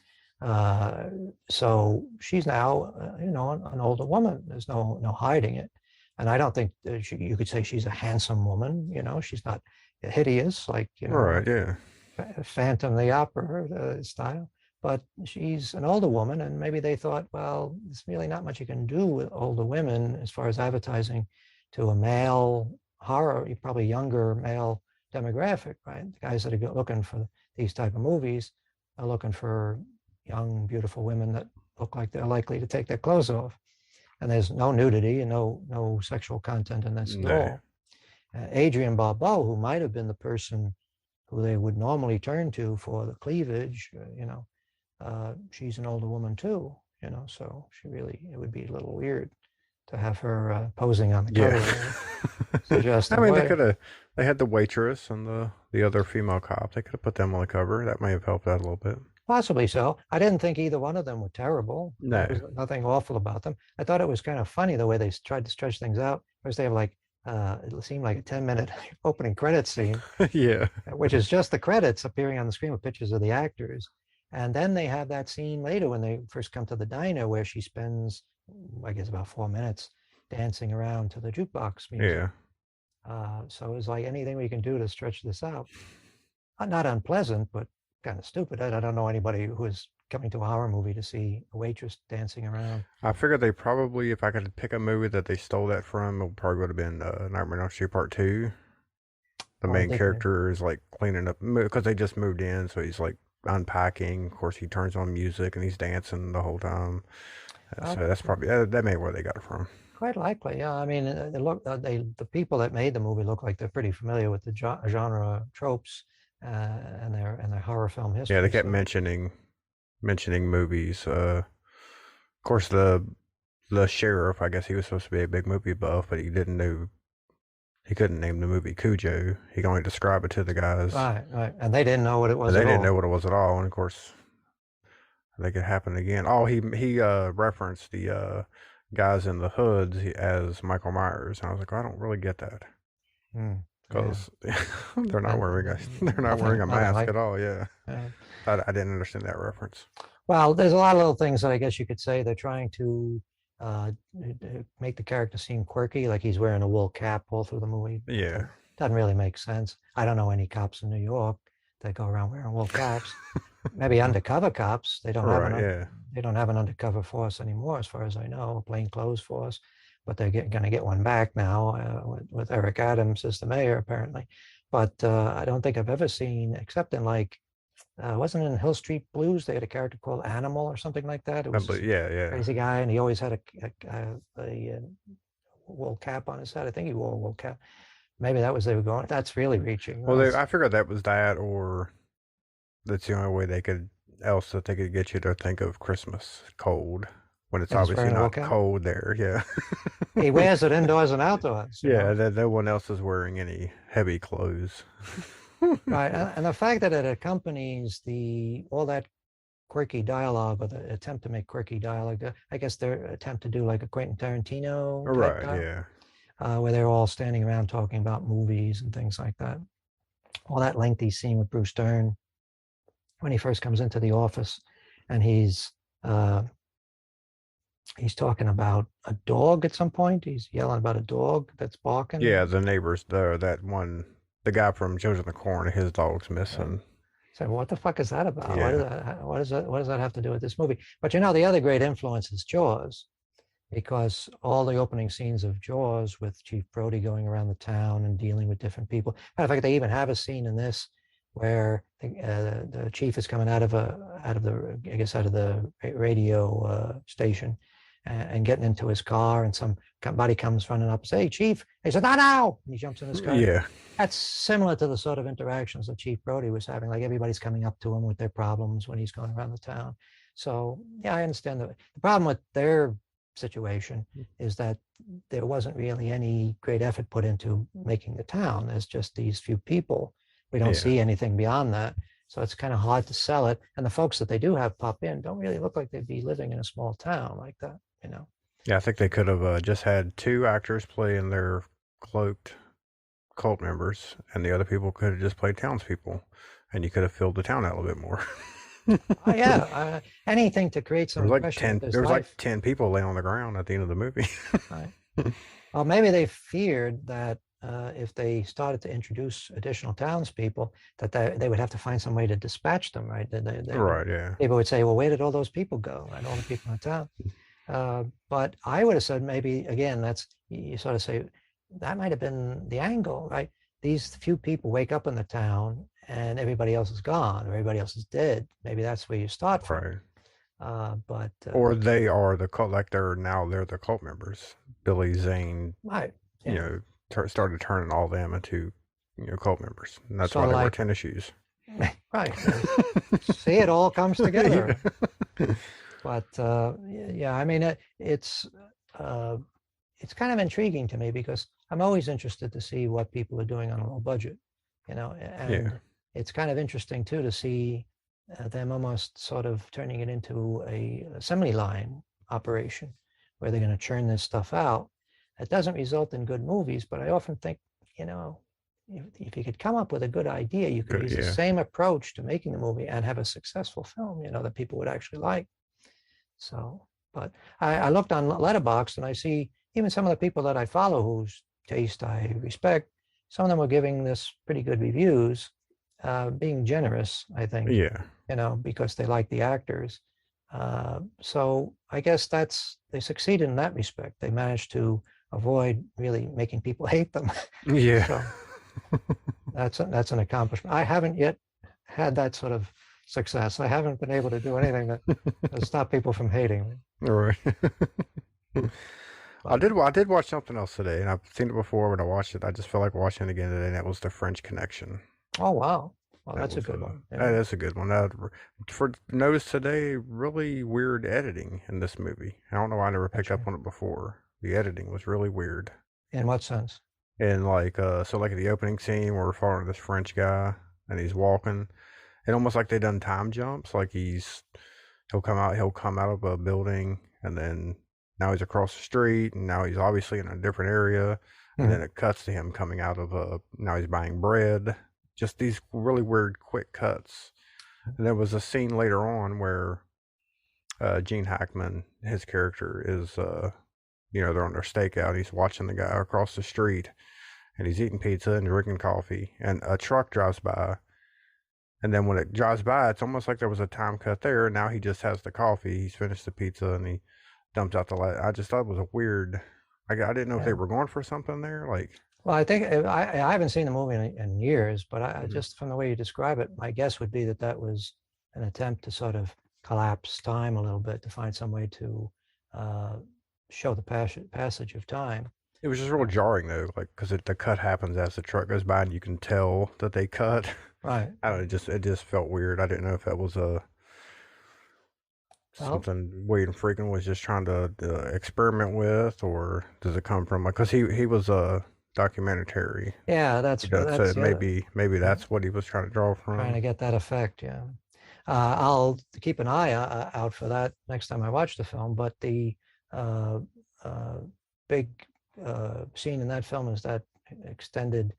Speaker 2: Uh, so she's now, an older woman. There's no hiding it, and I don't think you could say she's a handsome woman. She's not hideous like
Speaker 1: Right. Yeah.
Speaker 2: Phantom of the Opera style. But she's an older woman, and maybe they thought, well, there's really not much you can do with older women as far as advertising to a male horror, probably younger male demographic, right? The guys that are looking for these type of movies are looking for young, beautiful women that look like they're likely to take their clothes off. And there's no nudity and no sexual content in this at
Speaker 1: No.
Speaker 2: all. Adrienne Barbeau, who might have been the person who they would normally turn to for the cleavage, she's an older woman too, so it would be a little weird to have her posing on the cover.
Speaker 1: Yeah.
Speaker 2: Suggesting
Speaker 1: I mean,
Speaker 2: way.
Speaker 1: they had the waitress and the other female cop. They could have put them on the cover. That may have helped out a little bit.
Speaker 2: Possibly so. I didn't think either one of them were terrible. There
Speaker 1: No.
Speaker 2: was nothing awful about them. I thought it was kind of funny the way they tried to stretch things out. First, they have it seemed like a 10-minute opening credit scene,
Speaker 1: Yeah.
Speaker 2: which is just the credits appearing on the screen with pictures of the actors. And then they have that scene later when they first come to the diner where she spends, I guess, about 4 minutes dancing around to the jukebox music.
Speaker 1: Yeah.
Speaker 2: So it's like anything we can do to stretch this out. Not unpleasant, but kind of stupid. I don't know anybody who is coming to a horror movie to see a waitress dancing around.
Speaker 1: I figured they probably, if I could pick a movie that they stole that from, it probably would have been Nightmare on Elm Street Part 2. The
Speaker 2: Or
Speaker 1: main
Speaker 2: they can,
Speaker 1: character is like cleaning up, because they just moved in, so he's like unpacking. Of course, he turns on music and he's dancing the whole time.
Speaker 2: well,
Speaker 1: So that's probably, that may be where they got it from.
Speaker 2: quite likely. Yeah, I mean, the people that made the movie look like they're pretty familiar with the genre tropes and their horror film
Speaker 1: Yeah, they
Speaker 2: history.
Speaker 1: kept
Speaker 2: So
Speaker 1: mentioning movies. Of course, the sheriff, I guess he was supposed to be a big movie buff, but he couldn't name the movie Cujo. He could only describe it to the guys,
Speaker 2: right, and they didn't know what it
Speaker 1: and
Speaker 2: was
Speaker 1: they
Speaker 2: at
Speaker 1: didn't know
Speaker 2: all.
Speaker 1: what it was at all. And of course, I think it happened again. Oh, he referenced the guys in the hoods as Michael Myers, and I was like, I don't really get that
Speaker 2: Hmm, yeah,
Speaker 1: because they're not
Speaker 2: and
Speaker 1: wearing they're not wearing a
Speaker 2: nothing
Speaker 1: mask
Speaker 2: like.
Speaker 1: at all. Yeah,
Speaker 2: Uh,
Speaker 1: I didn't understand that reference.
Speaker 2: Well, there's a lot of little things that I guess you could say they're trying to make the character seem quirky, like he's wearing a wool cap all through the movie.
Speaker 1: Yeah.
Speaker 2: Doesn't really make sense. I don't know any cops in New York that go around wearing wool caps. Maybe undercover cops.
Speaker 1: Right. Yeah.
Speaker 2: They don't have an undercover force anymore, as far as I know, a plainclothes force. But they're going to get one back now with Eric Adams as the mayor, apparently. But I don't think I've ever seen, except in like wasn't it in Hill Street Blues? They had a character called Animal or something like that. It was
Speaker 1: But
Speaker 2: this
Speaker 1: yeah, yeah.
Speaker 2: crazy guy, and he always had a wool cap on his head. I think he wore a wool cap. Maybe that was they were going. That's really reaching.
Speaker 1: Well,
Speaker 2: That's,
Speaker 1: I figured that was that, or that's the only way they could else that they could get you to think of Christmas cold when it's
Speaker 2: and he's
Speaker 1: obviously
Speaker 2: wearing a wool
Speaker 1: not
Speaker 2: cap.
Speaker 1: cold there. Yeah,
Speaker 2: He wears it indoors and outdoors.
Speaker 1: yeah. That no one else is wearing any heavy clothes.
Speaker 2: Right, and the fact that it accompanies the all that quirky dialogue, or the attempt to make quirky dialogue, I guess their attempt to do like a Quentin Tarantino type
Speaker 1: Right.
Speaker 2: dialogue,
Speaker 1: Yeah.
Speaker 2: where they're all standing around talking about movies and things like that. All that lengthy scene with Bruce Dern when he first comes into the office, and uh, he's talking about a dog at some point. He's yelling about a dog that's
Speaker 1: Yeah.
Speaker 2: barking.
Speaker 1: The neighbors, that one, the guy from Joe's in the Corner, his dog's
Speaker 2: Yeah.
Speaker 1: missing.
Speaker 2: So what the fuck is that about? What is
Speaker 1: Yeah.
Speaker 2: that? What does that have to do with this movie? But you know, the other great influence is Jaws, because all the opening scenes of Jaws with Chief Brody going around the town and dealing with different people. Matter of fact, they even have a scene in this where the chief is coming out of the radio station, and getting into his car, and somebody comes running up and says, "Hey, Chief!" He says, "Not now!" And he jumps in his car.
Speaker 1: Yeah.
Speaker 2: That's similar to the sort of interactions that Chief Brody was having. Like everybody's coming up to him with their problems when he's going around the town. So yeah, I understand that. The problem with their situation is that there wasn't really any great effort put into making the town. There's just these few people. We don't
Speaker 1: Yeah.
Speaker 2: see anything beyond that. So it's kind of hard to sell it. And the folks that they do have pop in don't really look like they'd be living in a small town like that, you know.
Speaker 1: Yeah. I think they could have just had two actors playing their cloaked cult members, and the other people could have just played townspeople, and you could have filled the town out a little bit more.
Speaker 2: Oh yeah, anything to create some impression that there's
Speaker 1: There was like
Speaker 2: life.
Speaker 1: 10 people laying on the ground at the end of the movie.
Speaker 2: Right. Well, maybe they feared that if they started to introduce additional townspeople, that they would have to find some way to dispatch them, right?
Speaker 1: Right, yeah.
Speaker 2: People would say, well, where did all those people go? Right, all the people in town. But I would have said maybe, again, that's, you sort of say, that might have been the angle, right? These few people wake up in the town and everybody else is gone, or everybody else is dead. Maybe that's where you start from.
Speaker 1: Right.
Speaker 2: Or
Speaker 1: they are the cult, like they're the cult members. Billy Zane,
Speaker 2: right,
Speaker 1: yeah. You know, started turning all them into, cult members. And that's
Speaker 2: sort
Speaker 1: why
Speaker 2: of
Speaker 1: they wear
Speaker 2: like
Speaker 1: tennis shoes.
Speaker 2: right. See, it all comes together. But yeah, I mean, it's kind of intriguing to me because I'm always interested to see what people are doing on a low budget, and
Speaker 1: Yeah.
Speaker 2: it's kind of interesting too to see them almost sort of turning it into a assembly line operation where they're going to churn this stuff out. It doesn't result in good movies, but I often think, if you could come up with a good idea, you could use the same approach to making the movie and have a successful film, that people would actually like. So, but I looked on Letterboxd and I see even some of the people that I follow whose taste I respect, some of them were giving this pretty good reviews, being generous, I think.
Speaker 1: Yeah.
Speaker 2: Because they like the actors. So I guess they succeeded in that respect. They managed to avoid really making people hate them.
Speaker 1: Yeah.
Speaker 2: So that's an accomplishment. I haven't yet had that sort of success. I haven't been able to do anything that stop people from hating me.
Speaker 1: All right. I did watch something else today, and I've seen it before. When I watched it, I just felt like watching it again today, and that was The French Connection.
Speaker 2: Oh wow! Well, that's a good one.
Speaker 1: Yeah. That is a good one. For noticed today, really weird editing in this movie. I don't know why I never picked up on it before. The editing was really weird.
Speaker 2: In what sense?
Speaker 1: And like the opening scene where we're following this French guy and he's walking, and almost like they done time jumps. Like he'll come out of a building, and then now he's across the street, and now he's obviously in a different area, and then it cuts to him coming out of now he's buying bread. Just these really weird quick cuts. And there was a scene later on where Gene Hackman, his character, is they're on their stakeout. He's watching the guy across the street, and he's eating pizza and drinking coffee, and a truck drives by. And then when it drives by, it's almost like there was a time cut there. Now he just has the coffee. He's finished the pizza, and he dumps out the light. I just thought it was a weird. I didn't know if they were going for something there. Like,
Speaker 2: Well, I think I haven't seen the movie in years, but I
Speaker 1: Mhm.
Speaker 2: just from the way you describe it, my guess would be that that was an attempt to sort of collapse time a little bit to find some way to uh, show the passage of time.
Speaker 1: It was just real
Speaker 2: Uh,
Speaker 1: jarring though, like because the cut happens as the truck goes by, and you can tell that they cut.
Speaker 2: right.
Speaker 1: I don't know, it just felt weird. I didn't know if that was a
Speaker 2: Well,
Speaker 1: something Wade and Freakin was just trying to experiment with, or does it come from like because he was a documentary,
Speaker 2: yeah,
Speaker 1: so
Speaker 2: that's the other.
Speaker 1: maybe
Speaker 2: Yeah,
Speaker 1: that's what he was trying to draw
Speaker 2: trying
Speaker 1: from.
Speaker 2: to get that effect. Yeah, I'll keep an eye out for that next time I watch the film. But the uh, uh, big scene in that film is that extended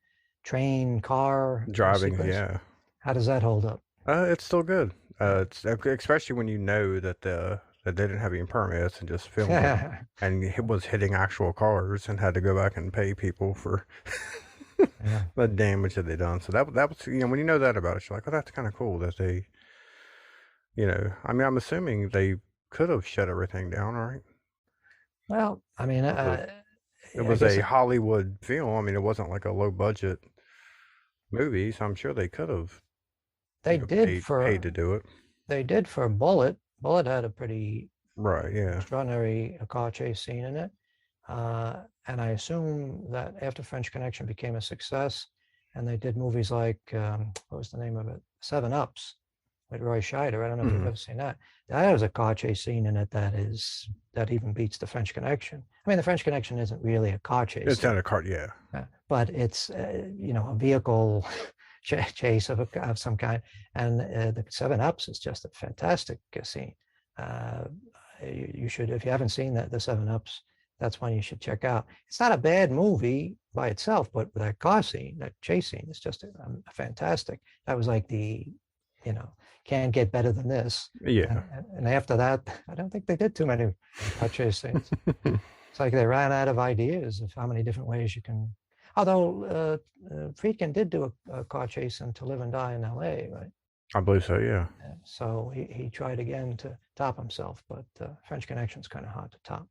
Speaker 2: train car
Speaker 1: Driving,
Speaker 2: sequence.
Speaker 1: yeah,
Speaker 2: How does that hold up?
Speaker 1: it's still good.
Speaker 2: Yeah.
Speaker 1: It's especially when you know that they didn't have any permits and just filmed it,
Speaker 2: Yeah.
Speaker 1: and it was hitting actual cars and had to go back and pay people for
Speaker 2: Yeah.
Speaker 1: the damage that they done. So that was when you know that about it, you're like, oh, that's kind of cool that they I mean, I'm assuming they could have shut everything down, right?
Speaker 2: Well, I mean,
Speaker 1: It
Speaker 2: I
Speaker 1: was
Speaker 2: guess
Speaker 1: a Hollywood film. I mean, it wasn't like a low budget movie, so I'm sure they could have,
Speaker 2: they
Speaker 1: paid to do it.
Speaker 2: did for Bullet. Bullet had a pretty
Speaker 1: Right, yeah.
Speaker 2: extraordinary car chase scene in it. And I assume that after French Connection became a success, and they did movies like, what was the name of it? Seven Ups with Roy Scheider. I don't know if you've
Speaker 1: Hmm.
Speaker 2: ever seen that. That has a car chase scene in it that even beats the French Connection. I mean, the French Connection isn't really a car chase
Speaker 1: It's not
Speaker 2: scene,
Speaker 1: a cart, yeah.
Speaker 2: but it's a vehicle chase of some kind. And the Seven Ups is just a fantastic scene. Uh, you should, if you haven't seen the Seven Ups, that's one you should check out. It's not a bad movie by itself, but that car scene, that chase scene, is just fantastic. That was like you know, can't get better than this.
Speaker 1: Yeah.
Speaker 2: And after that, I don't think they did too many car chase scenes. It's like they ran out of ideas of how many different ways you can. Although Friedkin did do a car chase in To Live and Die in L.A., right?
Speaker 1: I believe so, yeah.
Speaker 2: So he tried again to top himself, but French Connection's kind of hard to top.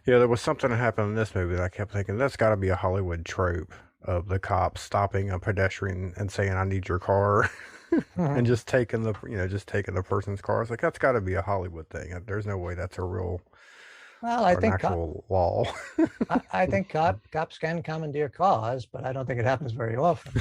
Speaker 1: Yeah, there was something that happened in this movie that I kept thinking that's got to be a Hollywood trope of the cops stopping a pedestrian and saying, "I need your car," and
Speaker 2: Mhm.
Speaker 1: just taking the person's car. It's like that's got to be a Hollywood thing. There's no way that's a real
Speaker 2: Well,
Speaker 1: or an actual law.
Speaker 2: I think cops can commandeer cars, but I don't think it happens very often.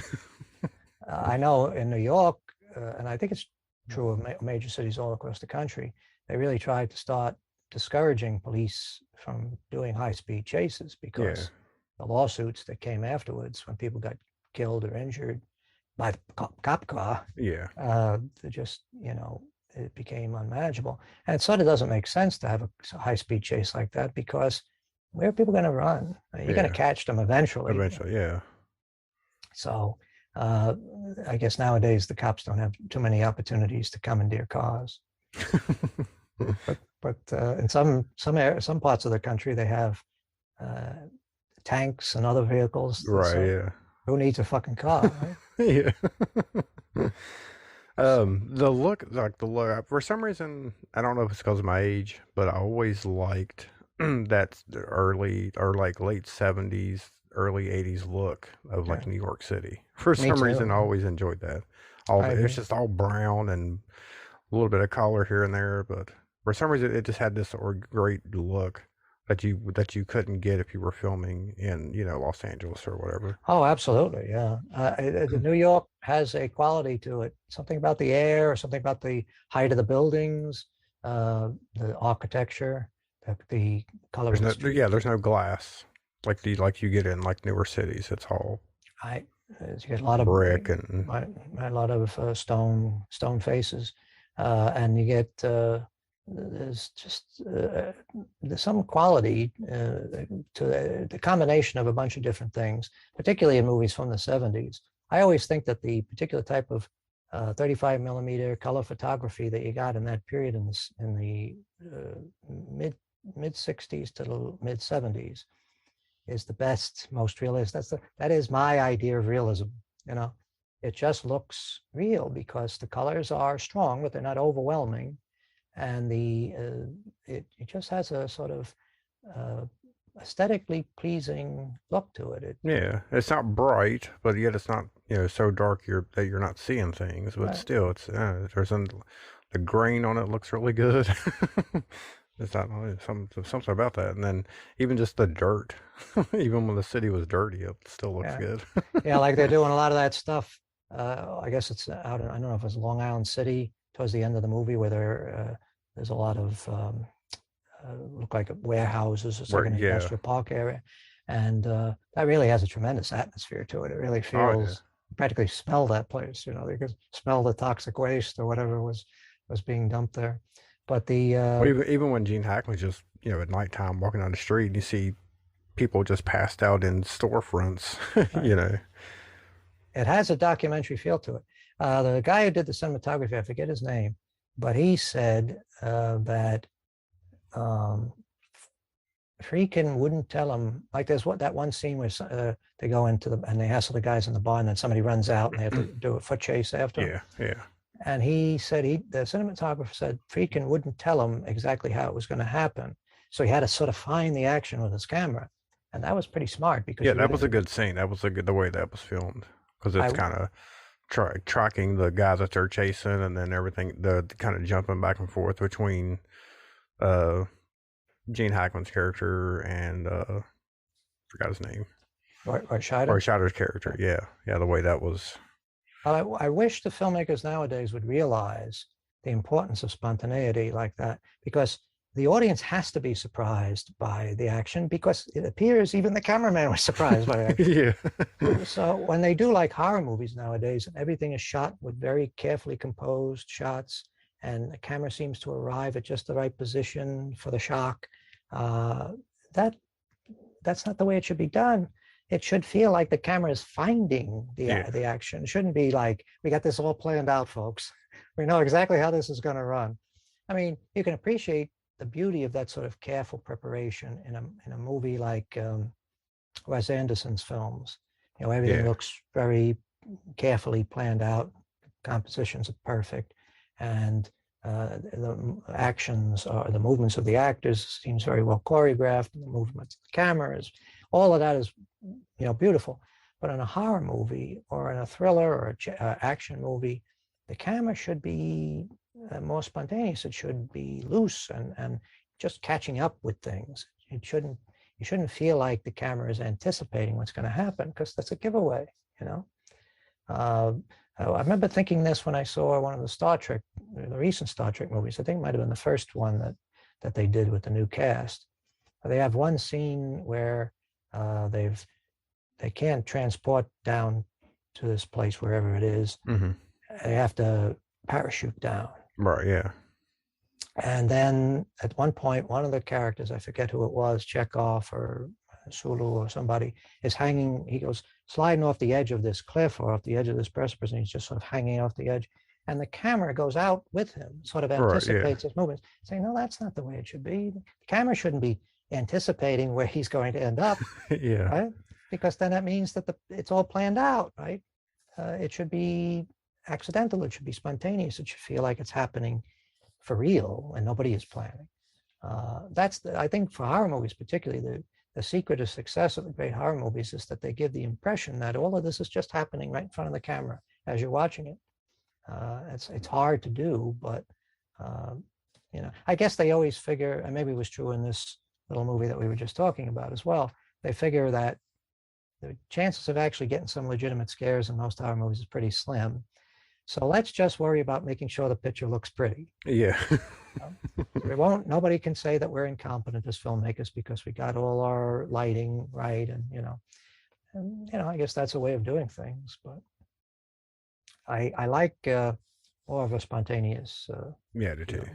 Speaker 2: I know in New York, and I think it's true of major cities all across the country, they really tried to start discouraging police from doing high-speed chases
Speaker 1: Yeah,
Speaker 2: because the lawsuits that came afterwards when people got killed or injured by the cop car,
Speaker 1: yeah,
Speaker 2: they just, it became unmanageable. And it sort of doesn't make sense to have a high-speed chase like that because where are people going to run? You're going to
Speaker 1: yeah.
Speaker 2: catch them eventually.
Speaker 1: Eventually, yeah.
Speaker 2: So uh, I guess nowadays the cops don't have too many opportunities to commandeer cars. But in some parts of the country they have uh, tanks and other vehicles.
Speaker 1: Right,
Speaker 2: So
Speaker 1: yeah.
Speaker 2: who needs a fucking car, right?
Speaker 1: Yeah. the look for some reason, I don't know if it's because of my age, but I always liked that early or like late 70s, early 80s look of
Speaker 2: Yeah,
Speaker 1: like New York City. For
Speaker 2: me
Speaker 1: some reason, I
Speaker 2: too.
Speaker 1: always enjoyed that.
Speaker 2: I
Speaker 1: It's
Speaker 2: agree.
Speaker 1: just all brown and a little bit of color here and there, but for some reason, it just had this great look that you couldn't get if you were filming in Los Angeles or whatever.
Speaker 2: Oh, absolutely. Yeah. New York has a quality to it. Something about the air, or something about the height of the buildings, the architecture, the color
Speaker 1: There's
Speaker 2: of the
Speaker 1: no yeah,
Speaker 2: streets.
Speaker 1: there's no glass like you get in like newer cities. It's all
Speaker 2: I you get a lot of
Speaker 1: brick and
Speaker 2: stone faces, and you get there's just there's some quality to the combination of a bunch of different things, particularly in movies from the 70s. I always think that the particular type of 35 millimeter color photography that you got in that period in the uh, mid 60s to the mid 70s is the best, most realistic. That is my idea of realism. You know, it just looks real because the colors are strong, but they're not overwhelming, and it just has a sort of uh, aesthetically pleasing look to it.
Speaker 1: Yeah, it's not bright, but yet it's not so dark that you're not seeing things. But
Speaker 2: Right.
Speaker 1: still, it's the grain on it looks really good. It's not something about that, and then even just the dirt, even when the city was dirty, it still looks
Speaker 2: Yeah.
Speaker 1: good.
Speaker 2: Yeah, like they're doing a lot of that stuff. I guess it's out in, I don't know if it's Long Island City towards the end of the movie where there's a lot of look like warehouses. It's like
Speaker 1: Where
Speaker 2: an
Speaker 1: yeah,
Speaker 2: industrial park area. And that really has a tremendous atmosphere to it. It really
Speaker 1: oh yeah.
Speaker 2: feels, practically smell that place, you know, you could smell the toxic waste or whatever was being dumped there. But the
Speaker 1: Well, even when Gene Hackman's just at nighttime walking down the street, and you see people just passed out in storefronts,
Speaker 2: right, it has a documentary feel to it. The guy who did the cinematography, I forget his name, but he said that um, Friedkin wouldn't tell him. Like there's that one scene where they go into and they hassle the guys in the bar, and then somebody runs out and they have to do a foot chase after him.
Speaker 1: Yeah, yeah.
Speaker 2: And he said the cinematographer said Friedkin wouldn't tell him exactly how it was going to happen, so he had to sort of find the action with his camera, and that was pretty smart because
Speaker 1: Yeah,
Speaker 2: you
Speaker 1: that
Speaker 2: really
Speaker 1: was a good scene. That was the way that was filmed because it's
Speaker 2: I
Speaker 1: kind of tracking the guys that they're chasing, and then everything the kind of jumping back and forth between uh Gene Hackman's character and forgot his name.
Speaker 2: or
Speaker 1: Roy
Speaker 2: Scheider.
Speaker 1: Scheider's character. Yeah, yeah. The way that was.
Speaker 2: I wish the filmmakers nowadays would realize the importance of spontaneity like that, because the audience has to be surprised by the action, because it appears even the cameraman was surprised by the action.
Speaker 1: Yeah.
Speaker 2: So when they do like horror movies nowadays, and everything is shot with very carefully composed shots, and the camera seems to arrive at just the right position for the shock, uh, that that's not the way it should be done. It should feel like the camera is finding
Speaker 1: Yeah.
Speaker 2: the action. It shouldn't be like, we got this all planned out, folks. We know exactly how this is going to run. I mean, you can appreciate the beauty of that sort of careful preparation in a movie like Wes Anderson's films. You know, everything
Speaker 1: Yeah.
Speaker 2: looks very carefully planned out. Compositions are perfect, and the actions or the movements of the actors seems very well choreographed. And the movements of the cameras, all of that is beautiful. But in a horror movie or in a thriller or a action movie, the camera should be more spontaneous. It should be loose and just catching up with things. It shouldn't you shouldn't feel like the camera is anticipating what's going to happen, because that's a giveaway, you know. Uh, I remember thinking this when I saw one of the recent Star Trek movies. I think it might have been the first one that they did with the new cast. They have one scene where they can't transport down to this place wherever it is.
Speaker 1: Mm-hmm.
Speaker 2: They have to parachute down.
Speaker 1: Right. Yeah.
Speaker 2: And then at one point, one of the characters, I forget who it was, Chekhov or Sulu or somebody, is hanging. He goes sliding off the edge of this cliff or off the edge of this precipice, and he's just sort of hanging off the edge. And the camera goes out with him, sort of
Speaker 1: Right. Yeah.
Speaker 2: anticipates his movements, saying, no, that's not the way it should be. The camera shouldn't be anticipating where he's going to end up,
Speaker 1: Yeah.
Speaker 2: right? Because then that means that it's all planned out, right? It should be accidental. It should be spontaneous. It should feel like it's happening for real and nobody is planning. I think for horror movies particularly, the secret of success of the great horror movies is that they give the impression that all of this is just happening right in front of the camera as you're watching it. It's hard to do, but I guess they always figure, and maybe it was true in this little movie that we were just talking about as well, they figure that the chances of actually getting some legitimate scares in most horror movies is pretty slim. So let's just worry about making sure the picture looks pretty.
Speaker 1: Yeah.
Speaker 2: Nobody can say that we're incompetent as filmmakers because we got all our lighting right. And I guess that's a way of doing things, but I like more of a spontaneous,
Speaker 1: Yeah. I do too.
Speaker 2: feel.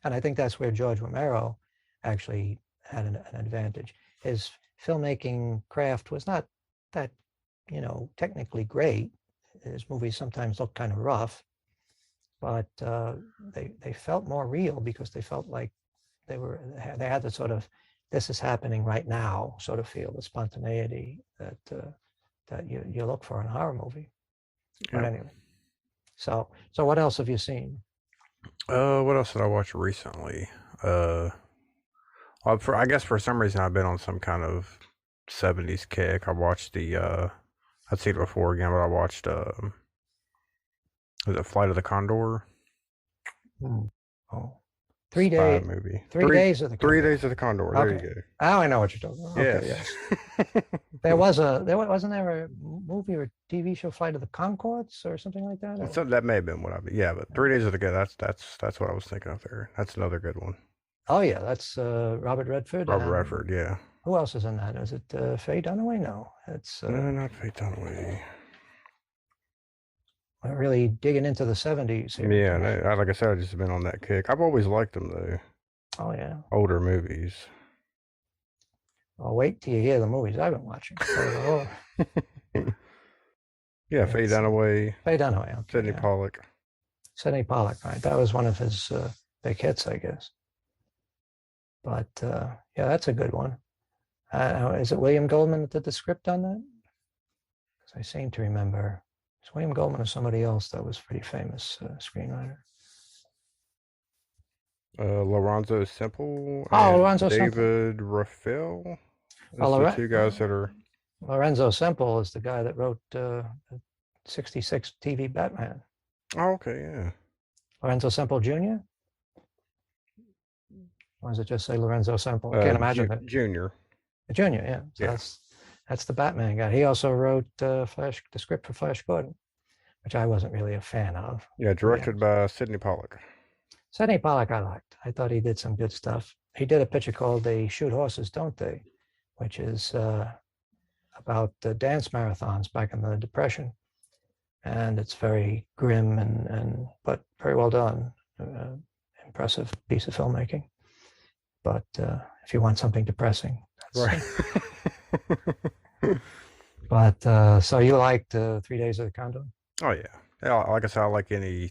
Speaker 2: And I think that's where George Romero actually had an advantage. His filmmaking craft was not that, technically great. His movies sometimes look kind of rough, but they felt more real because they felt like they had the sort of, this is happening right now sort of feel, the spontaneity that you look for in a horror movie. But
Speaker 1: Yep.
Speaker 2: anyway, so what else have you seen?
Speaker 1: What else did I watch recently? Uh, I guess for some reason I've been on some kind of 70s kick. I watched I'd seen it before again, but I watched was it Flight of the Condor?
Speaker 2: Hmm. Oh,
Speaker 1: Spy movie.
Speaker 2: three days of the
Speaker 1: Three
Speaker 2: Condor.
Speaker 1: Days of the Condor. There
Speaker 2: Okay.
Speaker 1: you go.
Speaker 2: Now I know what you're talking about. Okay,
Speaker 1: Yes.
Speaker 2: yes. Wasn't there a movie or TV show, Flight of the Concords or something like that?
Speaker 1: So that may have been what yeah, but 3 Days of the Good. That's what I was thinking of there. That's another good one.
Speaker 2: Oh yeah, that's Robert Redford.
Speaker 1: Robert
Speaker 2: And
Speaker 1: Redford. Yeah.
Speaker 2: who else is in that? Is it Faye Dunaway? No, it's
Speaker 1: No, not Faye Dunaway.
Speaker 2: really digging into the 70s here.
Speaker 1: Yeah, like I said, I've just been on that kick. I've always liked them though.
Speaker 2: Oh yeah.
Speaker 1: Older movies.
Speaker 2: I'll wait till you hear the movies I've been watching.
Speaker 1: Yeah, Faye Dunaway.
Speaker 2: Faye Dunaway. Okay,
Speaker 1: Sidney Pollack.
Speaker 2: Sidney Pollack, right? That was one of his big hits, I guess. But yeah, that's a good one. Is it William Goldman that did the script on that? Because I seem to remember it's William Goldman or somebody else that was pretty famous screenwriter.
Speaker 1: Lorenzo Simple.
Speaker 2: Oh, Lorenzo
Speaker 1: David Raphael.
Speaker 2: Well,
Speaker 1: the two guys that are.
Speaker 2: Lorenzo Simple is the guy that wrote 66 TV Batman.
Speaker 1: Oh, okay, yeah.
Speaker 2: Lorenzo Simple Jr.? Or does it just say Lorenzo Simple? I can't imagine that.
Speaker 1: Junior.
Speaker 2: Junior, yeah. So
Speaker 1: yeah.
Speaker 2: That's the Batman guy. He also wrote the script for Flash Gordon, which I wasn't really a fan of.
Speaker 1: Yeah, directed by Sidney Pollack.
Speaker 2: Sidney Pollack I liked. I thought he did some good stuff. He did a picture called They Shoot Horses, Don't They? Which is about dance marathons back in the Depression. And it's very grim but very well done. Impressive piece of filmmaking. But if you want something depressing,
Speaker 1: right.
Speaker 2: But so you liked 3 Days of the Condor?
Speaker 1: Oh yeah. Like I said, I like any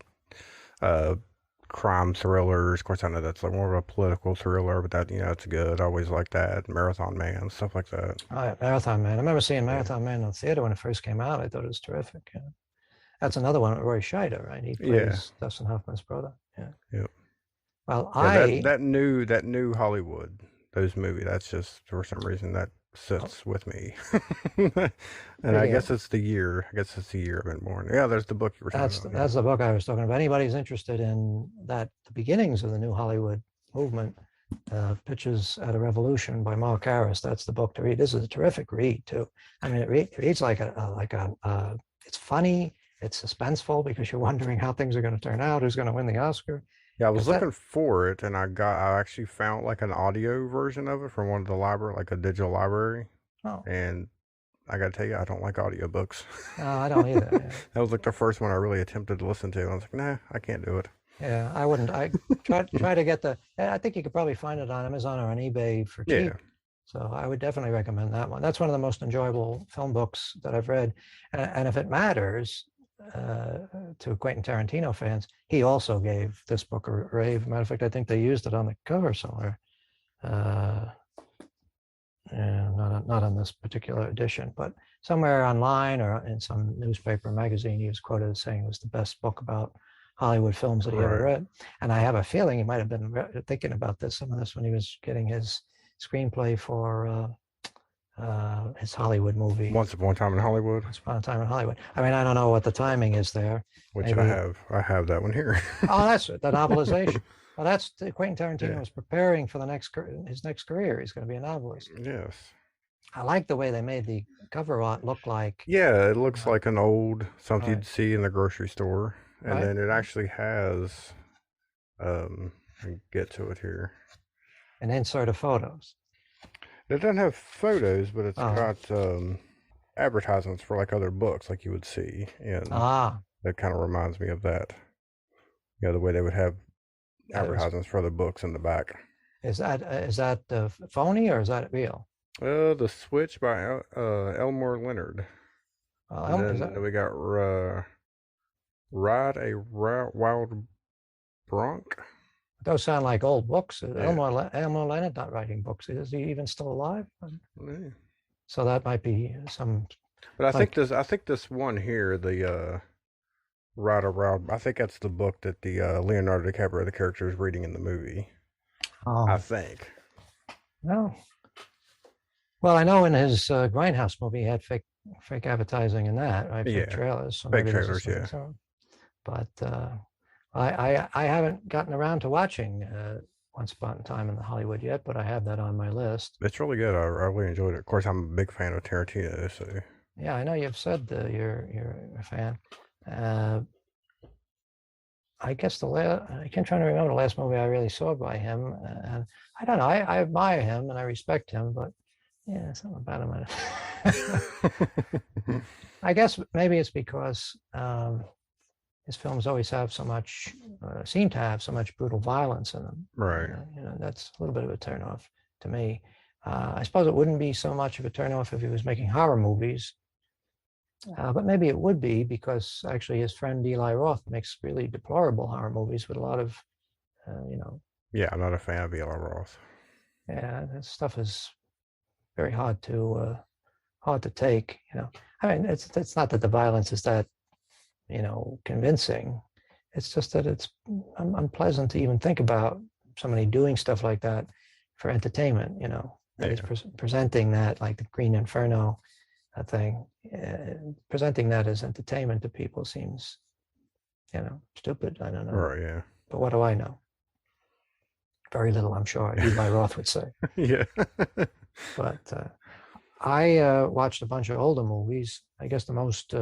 Speaker 1: crime thrillers. Of course, I know that's like more of a political thriller, but that it's good. I always like that. Marathon Man, stuff like that.
Speaker 2: Oh yeah, Marathon Man. I remember seeing Marathon Man in the theater when it first came out. I thought it was terrific. Yeah. That's another one with Roy Scheider, right? He plays Dustin Hoffman's brother. Yeah.
Speaker 1: Yep.
Speaker 2: Well,
Speaker 1: that new Hollywood, those movies. That's just for some reason that sits with me. And I guess it's the year. I've been born. Yeah, there's the book you were talking about.
Speaker 2: That's the book I was talking about. Anybody's interested in the beginnings of the new Hollywood movement, Pitches at a Revolution by Mark Harris. That's the book to read. This is a terrific read too. I mean, it reads like it's funny. It's suspenseful because you're wondering how things are going to turn out. Who's going to win the Oscar?
Speaker 1: Yeah, I was looking for it, and I actually found like an audio version of it from one of the library, like a digital library.
Speaker 2: Oh.
Speaker 1: And I gotta tell you, I don't like audiobooks.
Speaker 2: No, I don't either. Yeah.
Speaker 1: That was like the first one I really attempted to listen to. I was like, nah, I can't do it.
Speaker 2: Yeah, I wouldn't. I try to get I think you could probably find it on Amazon or on eBay for cheap. Yeah. So I would definitely recommend that one. That's one of the most enjoyable film books that I've read. And if it matters, to Quentin Tarantino fans, he also gave this book a rave. Matter of fact, I think they used it on the cover somewhere. Not on this particular edition, but somewhere online or in some newspaper magazine, he was quoted as saying it was the best book about Hollywood films that he ever read. And I have a feeling he might have been thinking about some of this when he was getting his screenplay for his Hollywood movie.
Speaker 1: Once Upon a Time in Hollywood.
Speaker 2: Once Upon a Time in Hollywood. I mean, I don't know what the timing is there.
Speaker 1: Which maybe, I have that one here.
Speaker 2: Oh, that's it, the novelization. Well, that's Quentin Tarantino was preparing for his next career. He's going to be a novelist.
Speaker 1: Yes.
Speaker 2: I like the way they made the cover art look like.
Speaker 1: Yeah, it looks like an old something you'd see in the grocery store, and then it actually has. I get to it here.
Speaker 2: An insert of photos.
Speaker 1: It doesn't have photos, but it's got advertisements for like other books, like you would see, and that kind of reminds me of that. The way they would have advertisements for other books in the back.
Speaker 2: Is that phony or is that real?
Speaker 1: The Switch by Elmore Leonard. And then we got Ride a Wild Bronc.
Speaker 2: Those sound like old books. Elmore Leonard not writing books. Is he even still alive? So that might be some.
Speaker 1: But I think this one here, the Ride a Wild. I think that's the book that the Leonardo DiCaprio, the character, is reading in the movie. I think.
Speaker 2: No. Well, I know in his Grindhouse movie, he had fake advertising in that, right? Fake
Speaker 1: Yeah,
Speaker 2: trailers. So
Speaker 1: fake
Speaker 2: maybe this is
Speaker 1: trailers.
Speaker 2: something
Speaker 1: Yeah,
Speaker 2: similar. But I haven't gotten around to watching Once Upon a Time in the Hollywood yet, but I have that on my list.
Speaker 1: it's really good. I really enjoyed it. Of course, I'm a big fan of Tarantino, so
Speaker 2: Yeah, I know you've said you're a fan. Uh, I guess I can't try to remember the last movie I really saw by him, and I don't know. I admire him and I respect him, but yeah, something about him. I guess maybe it's because his films always have so much, seem to have so much brutal violence in them.
Speaker 1: right.
Speaker 2: That's a little bit of a turnoff to me. I suppose it wouldn't be so much of a turnoff if he was making horror movies, but maybe it would be because actually his friend Eli Roth makes really deplorable horror movies with a lot of, you know,
Speaker 1: Yeah, I'm not a fan of Eli Roth.
Speaker 2: yeah, that stuff is very hard to take. I mean, it's not that the violence is that convincing. It's just that it's unpleasant to even think about somebody doing stuff like that for entertainment. That he's
Speaker 1: Yeah,
Speaker 2: presenting that like the Green Inferno thing, presenting that as entertainment to people seems, stupid. I don't know,
Speaker 1: right. Yeah,
Speaker 2: but what do I know? Very little, I'm sure. Eli Roth would say.
Speaker 1: yeah.
Speaker 2: But I watched a bunch of older movies. I guess the most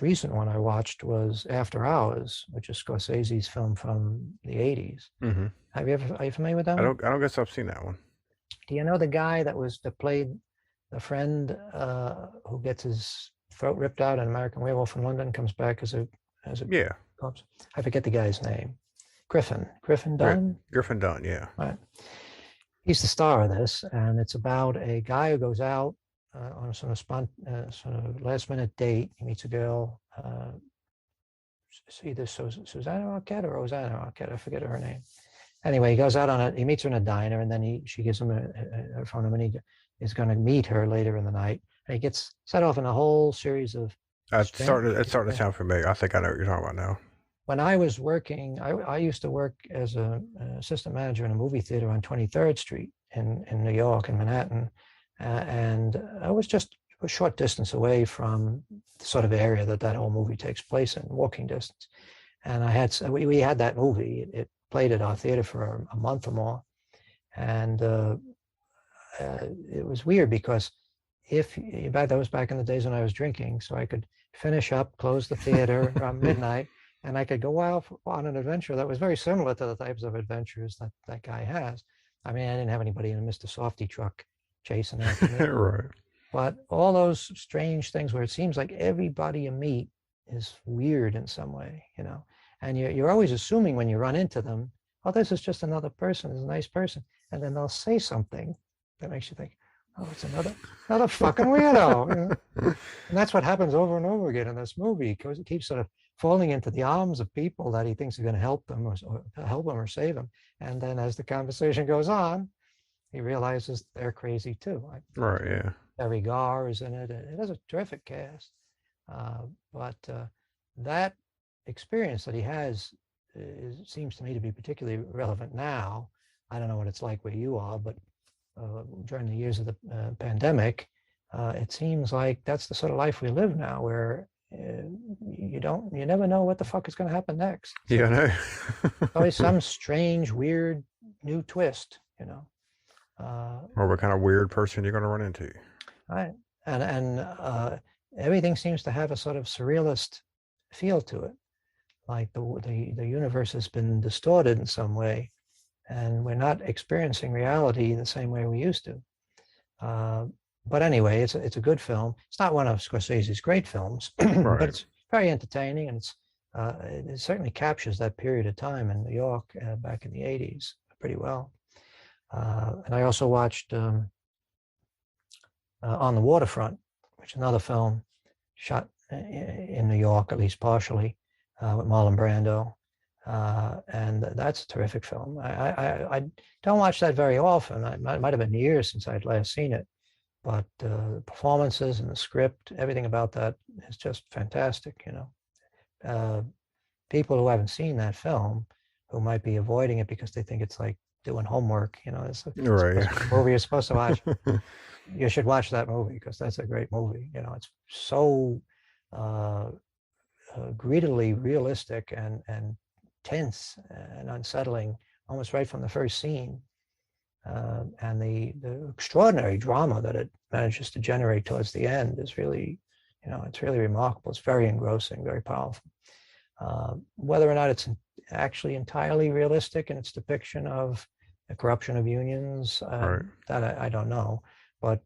Speaker 2: recent one I watched was After Hours, which is Scorsese's film from the 80s.
Speaker 1: hmm
Speaker 2: Are you familiar with that one?
Speaker 1: I don't guess I've seen that one.
Speaker 2: Do you know the guy that played the friend who gets his throat ripped out in American Werewolf in London, comes back as a
Speaker 1: Yeah,
Speaker 2: corpse? I forget the guy's name. Griffin Dunn?
Speaker 1: Griffin Dunn. Yeah.
Speaker 2: Right. He's the star of this, and it's about a guy who goes out on a sort of last minute date. He meets a girl, it's either Susanna Arquette or Rosanna Arquette. I forget her name. Anyway, he goes out he meets her in a diner, and then she gives him her phone number, and he is going to meet her later in the night. And he gets set off in a whole series of
Speaker 1: It's starting to sound familiar. I think I know what you're talking about now.
Speaker 2: When I was working, I used to work as an assistant manager in a movie theater on 23rd Street in New York, in Manhattan. And I was just a short distance away from the sort of area that whole movie takes place in, walking distance. And we had that movie. It played at our theater for a month or more. And it was weird because that was back in the days when I was drinking, so I could finish up, close the theater around midnight, and I could go out on an adventure that was very similar to the types of adventures that guy has. I mean, I didn't have anybody in a Mr. Softy truck chasing after me.
Speaker 1: Right.
Speaker 2: But all those strange things where it seems like everybody you meet is weird in some way, and you're always assuming when you run into them, oh, this is just another person, it's a nice person. And then they'll say something that makes you think, oh, it's another fucking weirdo. And that's what happens over and over again in this movie, because it keeps sort of falling into the arms of people that he thinks are going to help them or save him. And then as the conversation goes on, he realizes they're crazy too.
Speaker 1: Right. Yeah.
Speaker 2: Terry Garr is in it. It has a terrific cast. But that experience that he has seems to me to be particularly relevant now. I don't know what it's like where you are, but during the years of the pandemic, it seems like that's the sort of life we live now, where you never know what the fuck is going to happen next.
Speaker 1: Yeah, I know.
Speaker 2: Always some strange, weird, new twist,
Speaker 1: Or what kind of weird person you're going to run into.
Speaker 2: Right. And everything seems to have a sort of surrealist feel to it, like the universe has been distorted in some way, and we're not experiencing reality the same way we used to. But anyway, it's a good film. It's not one of Scorsese's great films,
Speaker 1: Right.
Speaker 2: but it's very entertaining, and it certainly captures that period of time in New York back in the 80s pretty well. And I also watched On the Waterfront, which is another film shot in New York, at least partially, with Marlon Brando. And that's a terrific film. I don't watch that very often. It might have been years since I'd last seen it, but the performances and the script, everything about that is just fantastic. People who haven't seen that film, who might be avoiding it because they think it's like doing homework. It's
Speaker 1: Right.
Speaker 2: supposed to be a movie you're supposed to watch. You should watch that movie because that's a great movie. It's so uh, greedily realistic and tense and unsettling almost right from the first scene. And the extraordinary drama that it manages to generate towards the end is really, it's really remarkable. It's very engrossing, very powerful. Whether or not it's actually entirely realistic in its depiction of the corruption of unions,
Speaker 1: Right.
Speaker 2: that I don't know. But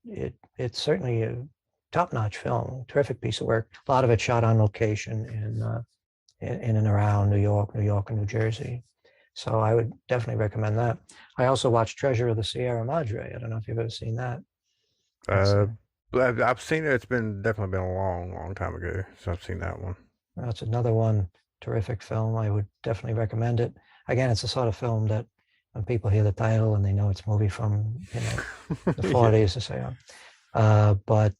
Speaker 2: it's certainly a top-notch film, terrific piece of work. A lot of it shot on location in and around New York, and New Jersey. So I would definitely recommend that. I also watched Treasure of the Sierra Madre. I don't know if you've ever seen that.
Speaker 1: Uh, I've seen it. It's been definitely been a long, long time ago, so I've seen that one.
Speaker 2: That's another one, terrific film. I would definitely recommend it. Again, it's the sort of film that when people hear the title and they know it's a movie from the 40s, they say, but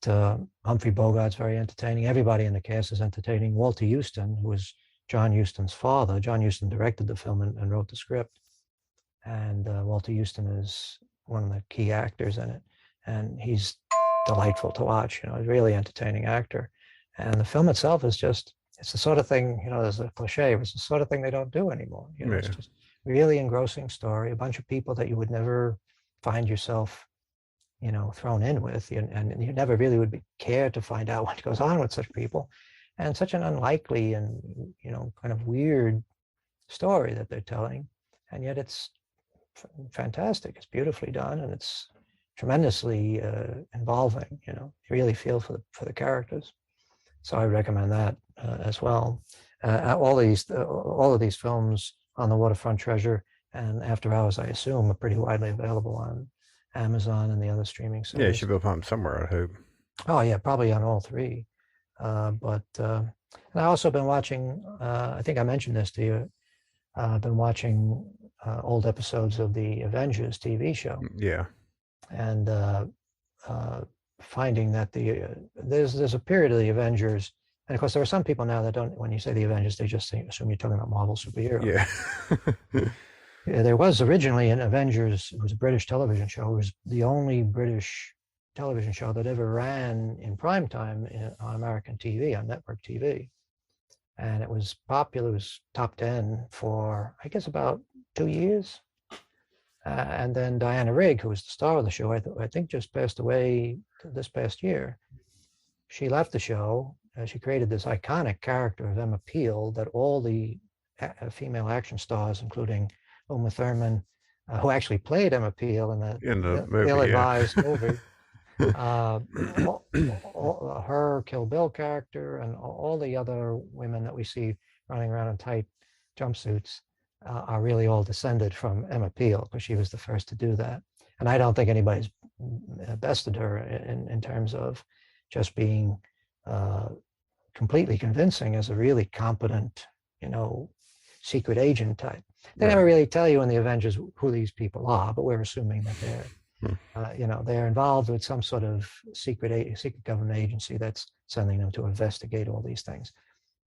Speaker 2: Humphrey Bogart's very entertaining. Everybody in the cast is entertaining. Walter Huston, who was John Huston's father. John Huston directed the film and wrote the script. And Walter Huston is one of the key actors in it. And he's delightful to watch. He's a really entertaining actor. And the film itself is just, it's the sort of thing, there's a cliche, it's the sort of thing they don't do anymore. It's just really engrossing story, a bunch of people that you would never find yourself, thrown in with, and you never really would care to find out what goes on with such people. And such an unlikely and, kind of weird story that they're telling. And yet it's fantastic. It's beautifully done, and it's tremendously involving. You really feel for the characters. So I recommend that as well. All of these films on the Waterfront Treasure and After Hours, I assume, are pretty widely available on Amazon and the other streaming services.
Speaker 1: Yeah, you should be able to find them somewhere, I hope.
Speaker 2: Oh yeah, probably on all three. And I also been watching. I think I mentioned this to you. I've been watching old episodes of the Avengers TV show.
Speaker 1: Yeah.
Speaker 2: And finding that there's a period of the Avengers, and of course there are some people now that don't. When you say the Avengers, they just assume you're talking about Marvel superheroes.
Speaker 1: Yeah.
Speaker 2: There was originally an Avengers. It was a British television show. It was the only British television show that ever ran in prime time on American TV, on network TV. And it was popular. It was top 10 for, I guess, about 2 years. And then Diana Rigg, who was the star of the show, I think just passed away this past year. She left the show. She created this iconic character of Emma Peel that all the female action stars, including Uma Thurman, who actually played Emma Peel in the
Speaker 1: movie,
Speaker 2: ill-advised movie, her Kill Bill character, and all the other women that we see running around in tight jumpsuits are really all descended from Emma Peel, because she was the first to do that. And I don't think anybody's bested her in terms of just being completely convincing as a really competent, secret agent type. They never really tell you in the Avengers who these people are, but we're assuming that they're involved with some sort of secret government agency that's sending them to investigate all these things.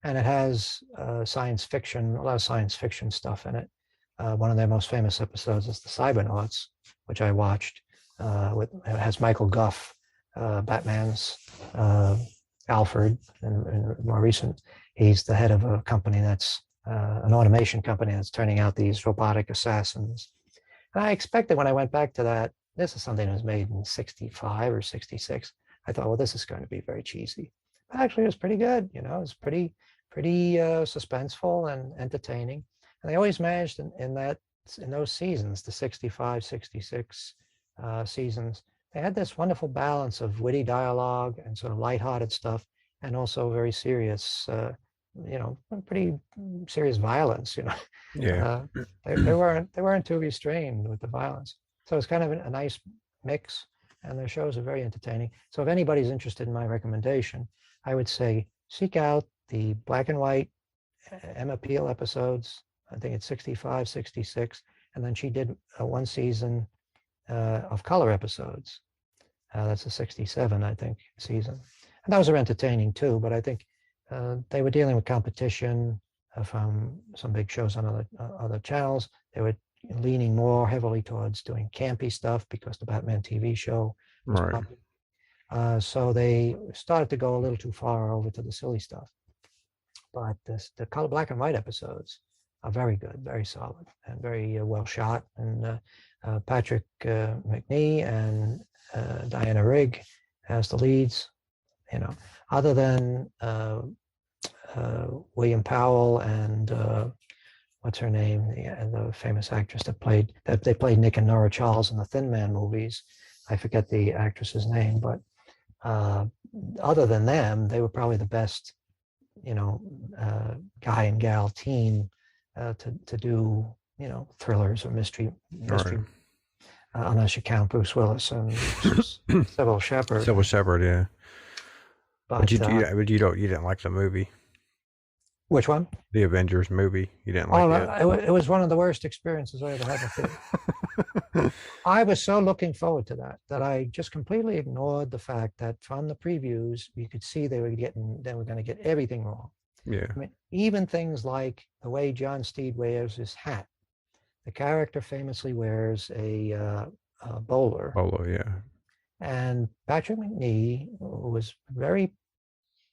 Speaker 2: And it has science fiction, a lot of science fiction stuff in it. One of their most famous episodes is the Cybernauts, which I watched. It has Michael Gough, Batman's Alfred, and more recent, he's the head of a company that's an automation company that's turning out these robotic assassins. And I expected when I went back to that, this is something that was made in 65 or 66. I thought, well, this is going to be very cheesy. But actually, it was pretty good. It was pretty suspenseful and entertaining. And they always managed in those seasons, the 65, 66 seasons, they had this wonderful balance of witty dialogue and sort of lighthearted stuff, and also very serious, pretty serious violence.
Speaker 1: Yeah.
Speaker 2: They weren't too restrained with the violence. So it's kind of a nice mix, and their shows are very entertaining. So if anybody's interested in my recommendation, I would say seek out the black and white Emma Peel episodes. I think it's 65, 66. And then she did one season of color episodes. That's a 67, I think, season. And those are entertaining too, but I think they were dealing with competition from some big shows on other channels. They were leaning more heavily towards doing campy stuff because the Batman TV show was
Speaker 1: Right.
Speaker 2: popular. So they started to go a little too far over to the silly stuff. But the color black and white episodes are very good, very solid, and very well shot. And Patrick McNee and Diana Rigg as the leads. You know, other than William Powell and what's her name, the famous actress that they played Nick and Nora Charles in the Thin Man movies. I forget the actress's name, but other than them, they were probably the best, guy and gal team to do, thrillers or mystery,
Speaker 1: Right.
Speaker 2: unless you count Bruce Willis and Sybil Shepherd.
Speaker 1: Sybil Shepherd, yeah.
Speaker 2: But
Speaker 1: you didn't like the movie.
Speaker 2: Which one?
Speaker 1: The Avengers movie. You didn't like it?
Speaker 2: It was one of the worst experiences I ever had in theater. I was so looking forward to that I just completely ignored the fact that from the previews you could see they were going to get everything wrong.
Speaker 1: Yeah.
Speaker 2: I mean, even things like the way John Steed wears his hat. The character famously wears a bowler.
Speaker 1: Bowler, yeah.
Speaker 2: And Patrick McNee was very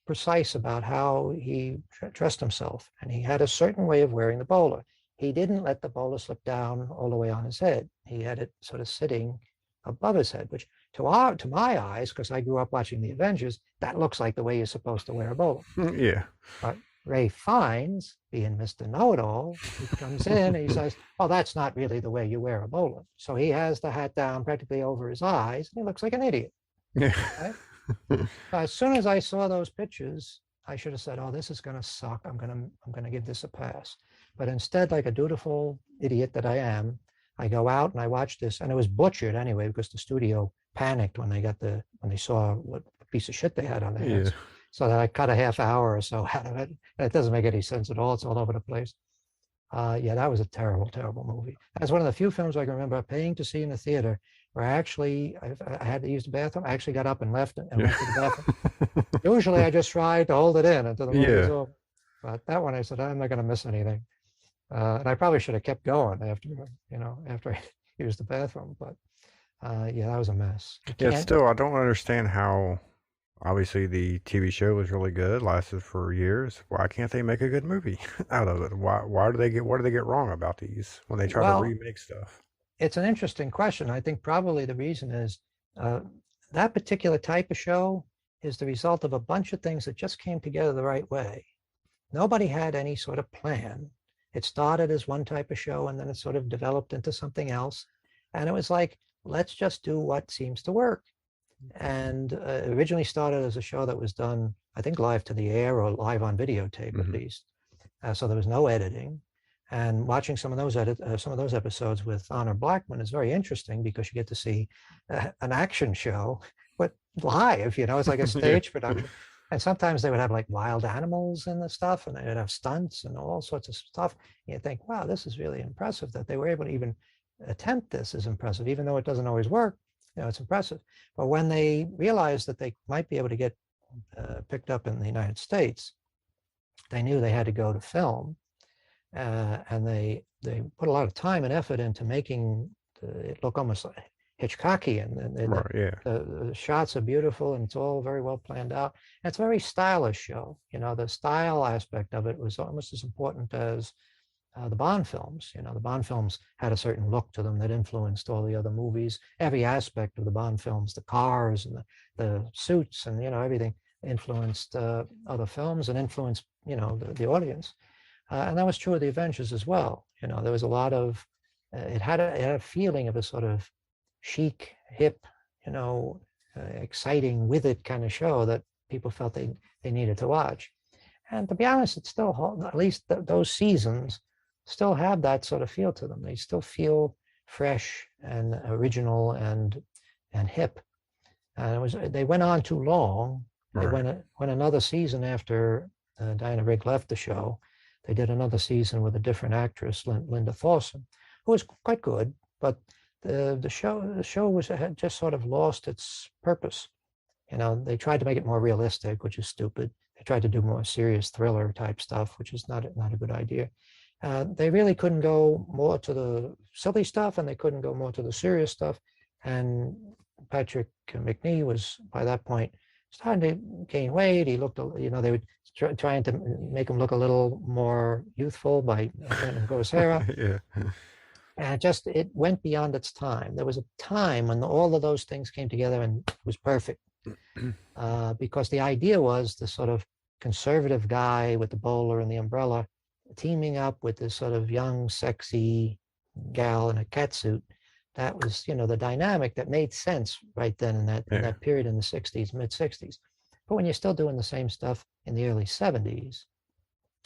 Speaker 2: precise about how he dressed himself, and he had a certain way of wearing the bowler. He didn't let the bowler slip down all the way on his head. He had it sort of sitting above his head, which to my eyes, because I grew up watching the Avengers, that looks like the way you're supposed to wear a bowler.
Speaker 1: Yeah.
Speaker 2: But Ray Fiennes, being Mr. Know-It-All, he comes in and he says, "Oh, that's not really the way you wear a bowler." So he has the hat down practically over his eyes, and he looks like an idiot.
Speaker 1: Yeah.
Speaker 2: Right? As soon as I saw those pictures, I should have said, "Oh, this is going to suck. I'm going to give this a pass." But instead, like a dutiful idiot that I am, I go out and I watch this, and it was butchered anyway because the studio panicked when they saw what piece of shit they had on their hands.
Speaker 1: Yeah.
Speaker 2: So that I cut a half hour or so out of it. And it doesn't make any sense at all. It's all over the place. Yeah, that was a terrible, terrible movie. That's one of the few films I can remember paying to see in the theater where I had to use the bathroom. I actually got up and left and went to the bathroom. Usually I just tried to hold it in until the movie was over. But that one I said, I'm not going to miss anything. And I probably should have kept going after I used the bathroom. But yeah, that was a mess.
Speaker 1: Yeah, still, I don't understand how, obviously the TV show was really good, lasted for years. Why can't they make a good movie out of it? What do they get wrong about these when they try to remake stuff?
Speaker 2: It's an interesting question. I think probably the reason is that particular type of show is the result of a bunch of things that just came together the right way. Nobody had any sort of plan. It started as one type of show and then it sort of developed into something else. And it was like, let's just do what seems to work. And originally started as a show that was done, I think, live to the air or live on videotape at least. So there was no editing. And watching some of those episodes with Honor Blackman is very interesting because you get to see an action show, but live. It's like a stage production. And sometimes they would have like wild animals in the stuff, and they would have stunts and all sorts of stuff. And you think, wow, this is really impressive that they were able to even attempt this is impressive, even though it doesn't always work. It's impressive. But when they realized that they might be able to get picked up in the United States, they knew they had to go to film. And they put a lot of time and effort into making it look almost like Hitchcockian. The shots are beautiful and it's all very well planned out. And it's a very stylish show. The style aspect of it was almost as important as the Bond films. The Bond films had a certain look to them that influenced all the other movies. Every aspect of the Bond films, the cars and the suits and everything influenced other films and influenced the audience. And that was true of the Avengers as well. There was a lot of it had a feeling of a sort of chic, hip, exciting with it kind of show that people felt they needed to watch. And to be honest, it still, at least those seasons still have that sort of feel to them. They still feel fresh and original and hip. And they went on too long. They went another season after Diana Rigg left the show. They did another season with a different actress, Linda Thorson, who was quite good, but the show had just sort of lost its purpose. They tried to make it more realistic, which is stupid. They tried to do more serious thriller type stuff, which is not a good idea. They really couldn't go more to the silly stuff, and they couldn't go more to the serious stuff. And Patrick McNee was by that point starting to gain weight. He looked, they were trying to make him look a little more youthful by letting him grow his hair out.
Speaker 1: Yeah.
Speaker 2: And it went beyond its time. There was a time when all of those things came together and it was perfect. Because the idea was the sort of conservative guy with the bowler and the umbrella teaming up with this sort of young, sexy gal in a catsuit. That was, the dynamic that made sense right then in that period in the 60s, mid 60s. But when you're still doing the same stuff in the early 70s,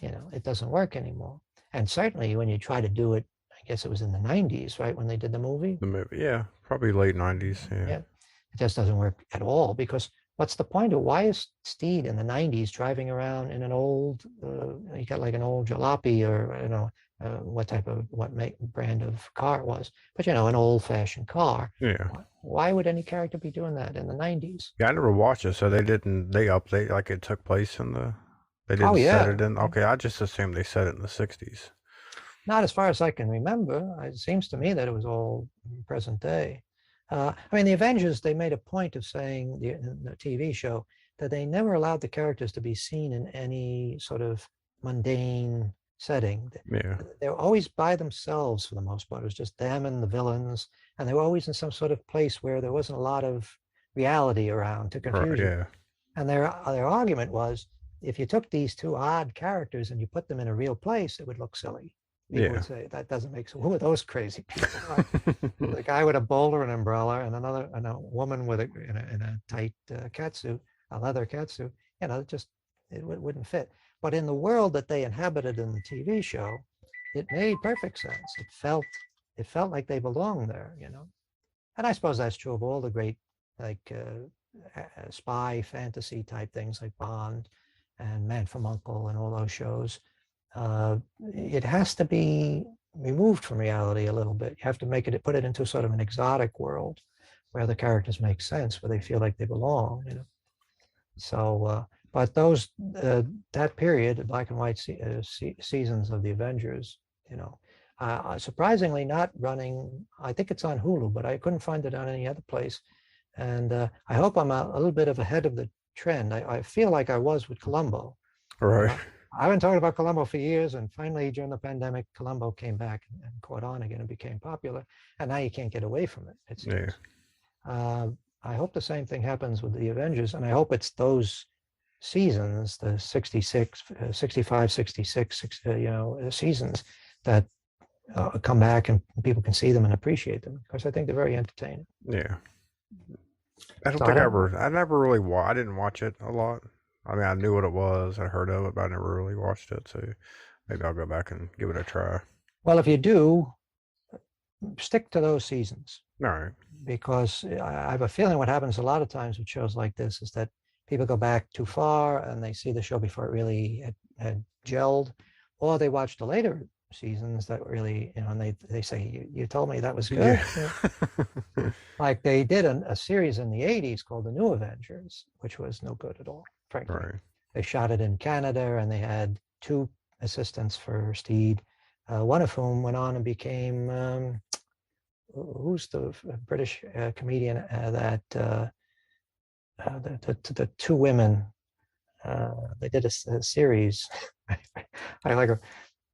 Speaker 2: it doesn't work anymore. And certainly when you try to do it, I guess it was in the 90s, right, when they did the movie?
Speaker 1: The movie, yeah, probably late 90s, yeah.
Speaker 2: It just doesn't work at all, because what's the point of, why is Steed in the 90s driving around in an old, he got like an old jalopy, or, what brand of car it was, but an old fashioned car.
Speaker 1: Yeah.
Speaker 2: Why would any character be doing that in the 90s?
Speaker 1: Yeah, I never watched it, so they update, like it took place they didn't set it in. Okay, I just assumed they set it in the 60s.
Speaker 2: Not as far as I can remember. It seems to me that it was all present day. The Avengers, they made a point of saying, the TV show, that they never allowed the characters to be seen in any sort of mundane setting.
Speaker 1: Yeah.
Speaker 2: They were always by themselves for the most part. It was just them and the villains, and they were always in some sort of place where there wasn't a lot of reality around to confuse you.
Speaker 1: Yeah.
Speaker 2: And their argument was, if you took these two odd characters and you put them in a real place, it would look silly. People would say, that doesn't make sense. Who are those crazy people? The guy with a bowler and umbrella, and a woman with in a tight catsuit, a leather catsuit. It wouldn't fit. But in the world that they inhabited in the TV show, it made perfect sense. It felt like they belonged there, And I suppose that's true of all the great, spy fantasy type things like Bond and Man from U.N.C.L.E. and all those shows. It has to be removed from reality a little bit. You have to put it into sort of an exotic world where the characters make sense, where they feel like they belong, So, but that period, the black and white seasons of the Avengers, surprisingly not running. I think it's on Hulu, but I couldn't find it on any other place. And I hope I'm a little bit ahead of the trend. I feel like I was with Columbo.
Speaker 1: Right.
Speaker 2: I've been talking about Columbo for years, and finally during the pandemic, Columbo came back and caught on again and became popular. And now you can't get away from it. It seems. Yeah. I hope the same thing happens with the Avengers, and I hope it's those seasons, the 66, 65, 66, seasons that come back and people can see them and appreciate them, because I think they're very entertaining.
Speaker 1: Yeah. I didn't watch it a lot. I knew what it was, I heard of it, but I never really watched it, so maybe I'll go back and give it a try.
Speaker 2: Well, if you do, stick to those seasons.
Speaker 1: All right.
Speaker 2: Because I have a feeling what happens a lot of times with shows like this is that people go back too far and they see the show before it really had gelled, or they watch the later seasons that really, and they say, you told me that was good. Yeah. Like they did a series in the 80s called The New Avengers, which was no good at all, frankly. Right. They shot it in Canada, and they had two assistants for Steed, one of whom went on and became, who's the British comedian that the two women, they did a series. I like her.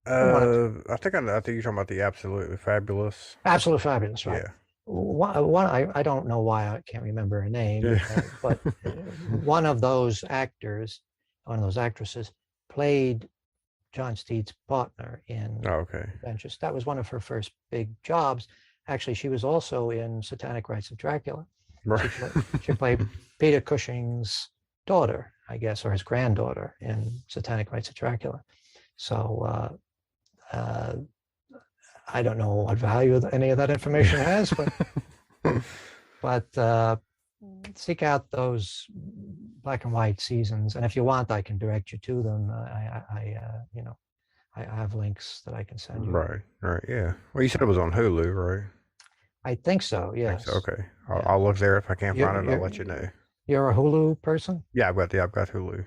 Speaker 1: I think you're talking about the Absolutely Fabulous.
Speaker 2: Absolutely Fabulous, right?
Speaker 1: Yeah.
Speaker 2: I don't know why I can't remember her name, but one of those actors, one of those actresses, played John Steed's partner in Adventures. That was one of her first big jobs. Actually, she was also in Satanic Rites of Dracula. Right. She played Peter Cushing's daughter, I guess, or his granddaughter in Satanic Rites of Dracula. So I don't know what value any of that information has, but seek out those black and white seasons, and if you want, I can direct you to them. I have links that I can send you.
Speaker 1: Right, yeah. Well, you said it was on Hulu, right?
Speaker 2: I think so, yes.
Speaker 1: Okay. I'll look there. If I can't find it, I'll let you know.
Speaker 2: You're a Hulu person?
Speaker 1: Yeah, I've got Hulu.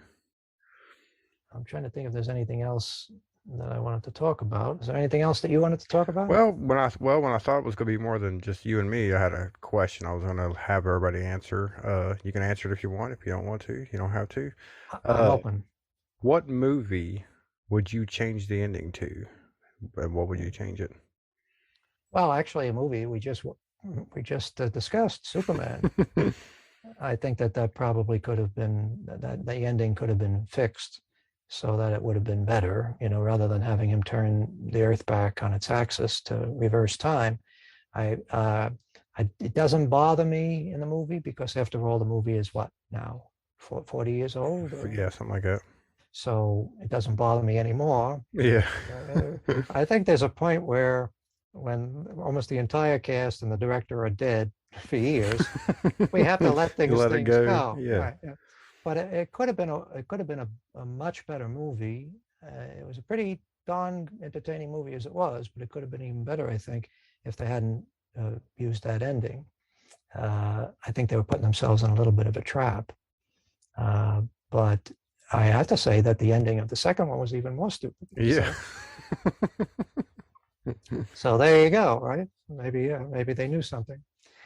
Speaker 2: I'm trying to think if there's anything else that I wanted to talk about. Is there anything else that you wanted to talk about?
Speaker 1: When I thought it was gonna be more than just you and me, I had a question I was gonna have everybody answer. You can answer it if you want. If you don't want to, you don't have to.
Speaker 2: I'm
Speaker 1: Uh,
Speaker 2: open.
Speaker 1: what movie would you change the ending to, and what would you change it?
Speaker 2: Well, actually, a movie we just discussed, Superman. I think that probably could have been that the ending could have been fixed so that it would have been better, rather than having him turn the Earth back on its axis to reverse time. I, uh, it doesn't bother me in the movie because after all, the movie is what now, 40 years old,
Speaker 1: Yeah, something like that.
Speaker 2: so it doesn't bother me anymore.
Speaker 1: Yeah.
Speaker 2: I think there's a point where when almost the entire cast and the director are dead for years, we have to let
Speaker 1: You let it
Speaker 2: things
Speaker 1: go.
Speaker 2: go.
Speaker 1: Yeah.
Speaker 2: Right. Yeah. But it could have been a much better movie. It was a pretty darn entertaining movie as it was, but it could have been even better, I think, if they hadn't used that ending. I think they were putting themselves in a little bit of a trap. But I have to say that the ending of the second one was even more stupid.
Speaker 1: Yeah.
Speaker 2: So there you go, right? Maybe they knew something.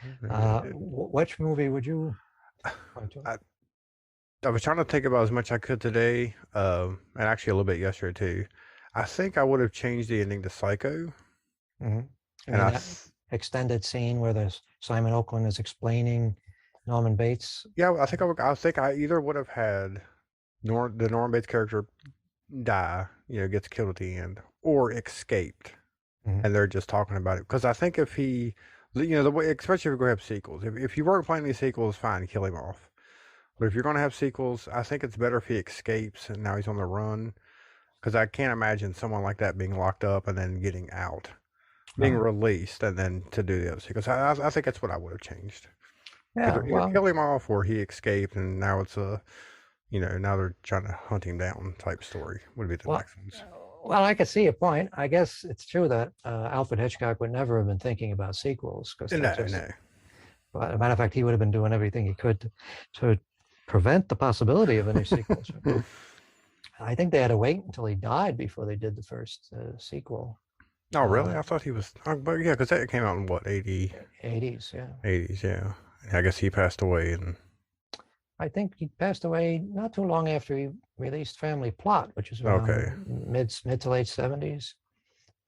Speaker 1: Maybe they did.
Speaker 2: Which movie would you point to?
Speaker 1: I, I was trying to think about as much I could today, and actually a little bit yesterday too. I think I would have changed the ending to Psycho,
Speaker 2: Mm-hmm. I
Speaker 1: and
Speaker 2: mean, that extended scene where there's Simon Oakland is explaining Norman Bates.
Speaker 1: yeah, I think I would. I think I either would have had the Norman Bates character die, gets killed at the end, or escaped,
Speaker 2: Mhm.
Speaker 1: and they're just talking about it. Because I think if he, the way, especially if you're going to have sequels, if you weren't planning these sequels, fine, kill him off. But if you're going to have sequels, I think it's better if he escapes and now he's on the run. Because I can't imagine someone like that being locked up and then getting out, being
Speaker 2: Oh,
Speaker 1: released, and then to do the other sequels. I think that's what I would have changed.
Speaker 2: yeah.
Speaker 1: Either
Speaker 2: Well,
Speaker 1: kill him off or he escaped and now it's now they're trying to hunt him down type story would be the
Speaker 2: well,
Speaker 1: next ones.
Speaker 2: well. I could see a point. I guess it's true that Alfred Hitchcock would never have been thinking about sequels because that
Speaker 1: No,
Speaker 2: just.
Speaker 1: no.
Speaker 2: But as a matter of fact, he would have been doing everything he could to prevent the possibility of any sequels. I think they had to wait until he died before they did the first sequel.
Speaker 1: Oh, really?
Speaker 2: Uh,
Speaker 1: I thought he was. Oh, but yeah, because that came out in what,
Speaker 2: 80s, yeah.
Speaker 1: 80s, yeah. I guess he passed away and.
Speaker 2: I think he passed away not too long after he released Family Plot, which is
Speaker 1: Okay.
Speaker 2: around mid to late 70s.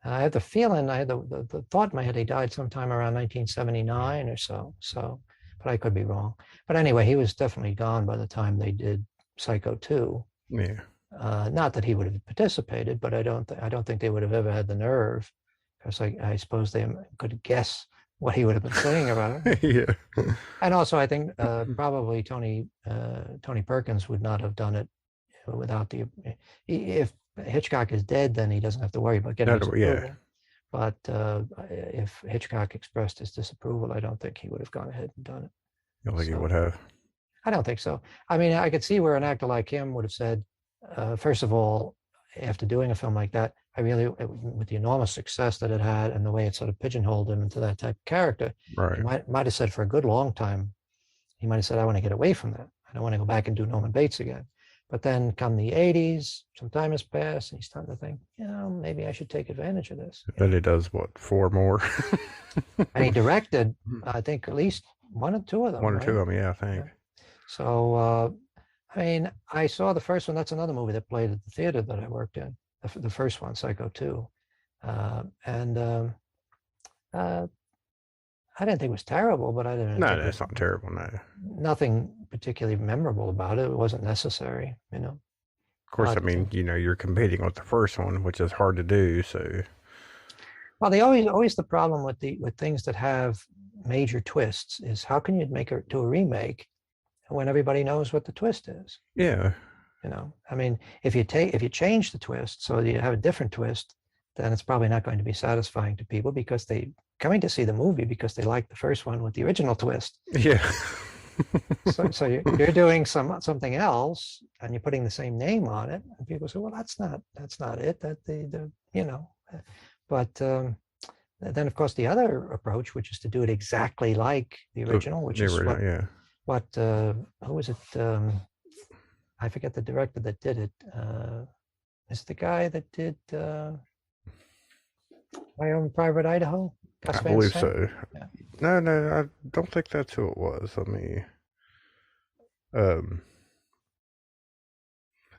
Speaker 2: I have the feeling, I had the thought in my head he died sometime around 1979 or so. But I could be wrong. But anyway, he was definitely gone by the time they did Psycho 2.
Speaker 1: Yeah.
Speaker 2: Not that he would have participated, but I don't think they would have ever had the nerve, because I suppose they could guess what he would have been saying about it.
Speaker 1: Yeah.
Speaker 2: And also, I think probably Tony Perkins would not have done it without the. If Hitchcock is dead, then he doesn't have to worry about getting his
Speaker 1: Yeah.
Speaker 2: approval. But if Hitchcock expressed his disapproval, I don't think he would have gone ahead and done it.
Speaker 1: I don't think he
Speaker 2: So
Speaker 1: would have.
Speaker 2: I don't think so. I mean, I could see where an actor like him would have said, first of all, after doing a film like that, with the enormous success that it had and the way it sort of pigeonholed him into that type of character, he
Speaker 1: Right.
Speaker 2: might have said for a good long time, he might have said, I want to get away from that. I don't want to go back and do Norman Bates again. But then come the 80s, some time has passed, and he's starting to think, maybe I should take advantage of this.
Speaker 1: Then he does what, 4 more?
Speaker 2: And he directed, I think, at least one or two of them.
Speaker 1: One or
Speaker 2: right?
Speaker 1: two of them, yeah, I think.
Speaker 2: So, I mean, I saw the first one. That's another movie that played at the theater that I worked in. The first one, Psycho 2. And I didn't think it was terrible, but I didn't
Speaker 1: No,
Speaker 2: think
Speaker 1: no,
Speaker 2: it was
Speaker 1: it's not terrible, no. Of
Speaker 2: nothing particularly memorable about it. It wasn't necessary.
Speaker 1: course, I
Speaker 2: But
Speaker 1: mean, you're competing with the first one, which is hard to do, so.
Speaker 2: well, they always the problem with things that have major twists is how can you do a remake when everybody knows what the twist is?
Speaker 1: Yeah.
Speaker 2: I mean, if you change the twist so you have a different twist, then it's probably not going to be satisfying to people because they coming to see the movie because they like the first one with the original twist.
Speaker 1: Yeah.
Speaker 2: So you're doing something else and you're putting the same name on it, and people say, well, that's not it. That but then of course the other approach, which is to do it exactly like the original, which is
Speaker 1: Yeah.
Speaker 2: who was it? I forget the director that did it. is the guy that did My Own Private Idaho? Gus
Speaker 1: I
Speaker 2: Van
Speaker 1: believe
Speaker 2: Sant?
Speaker 1: so.
Speaker 2: Yeah.
Speaker 1: No, I don't think that's who it was. Let me. Um,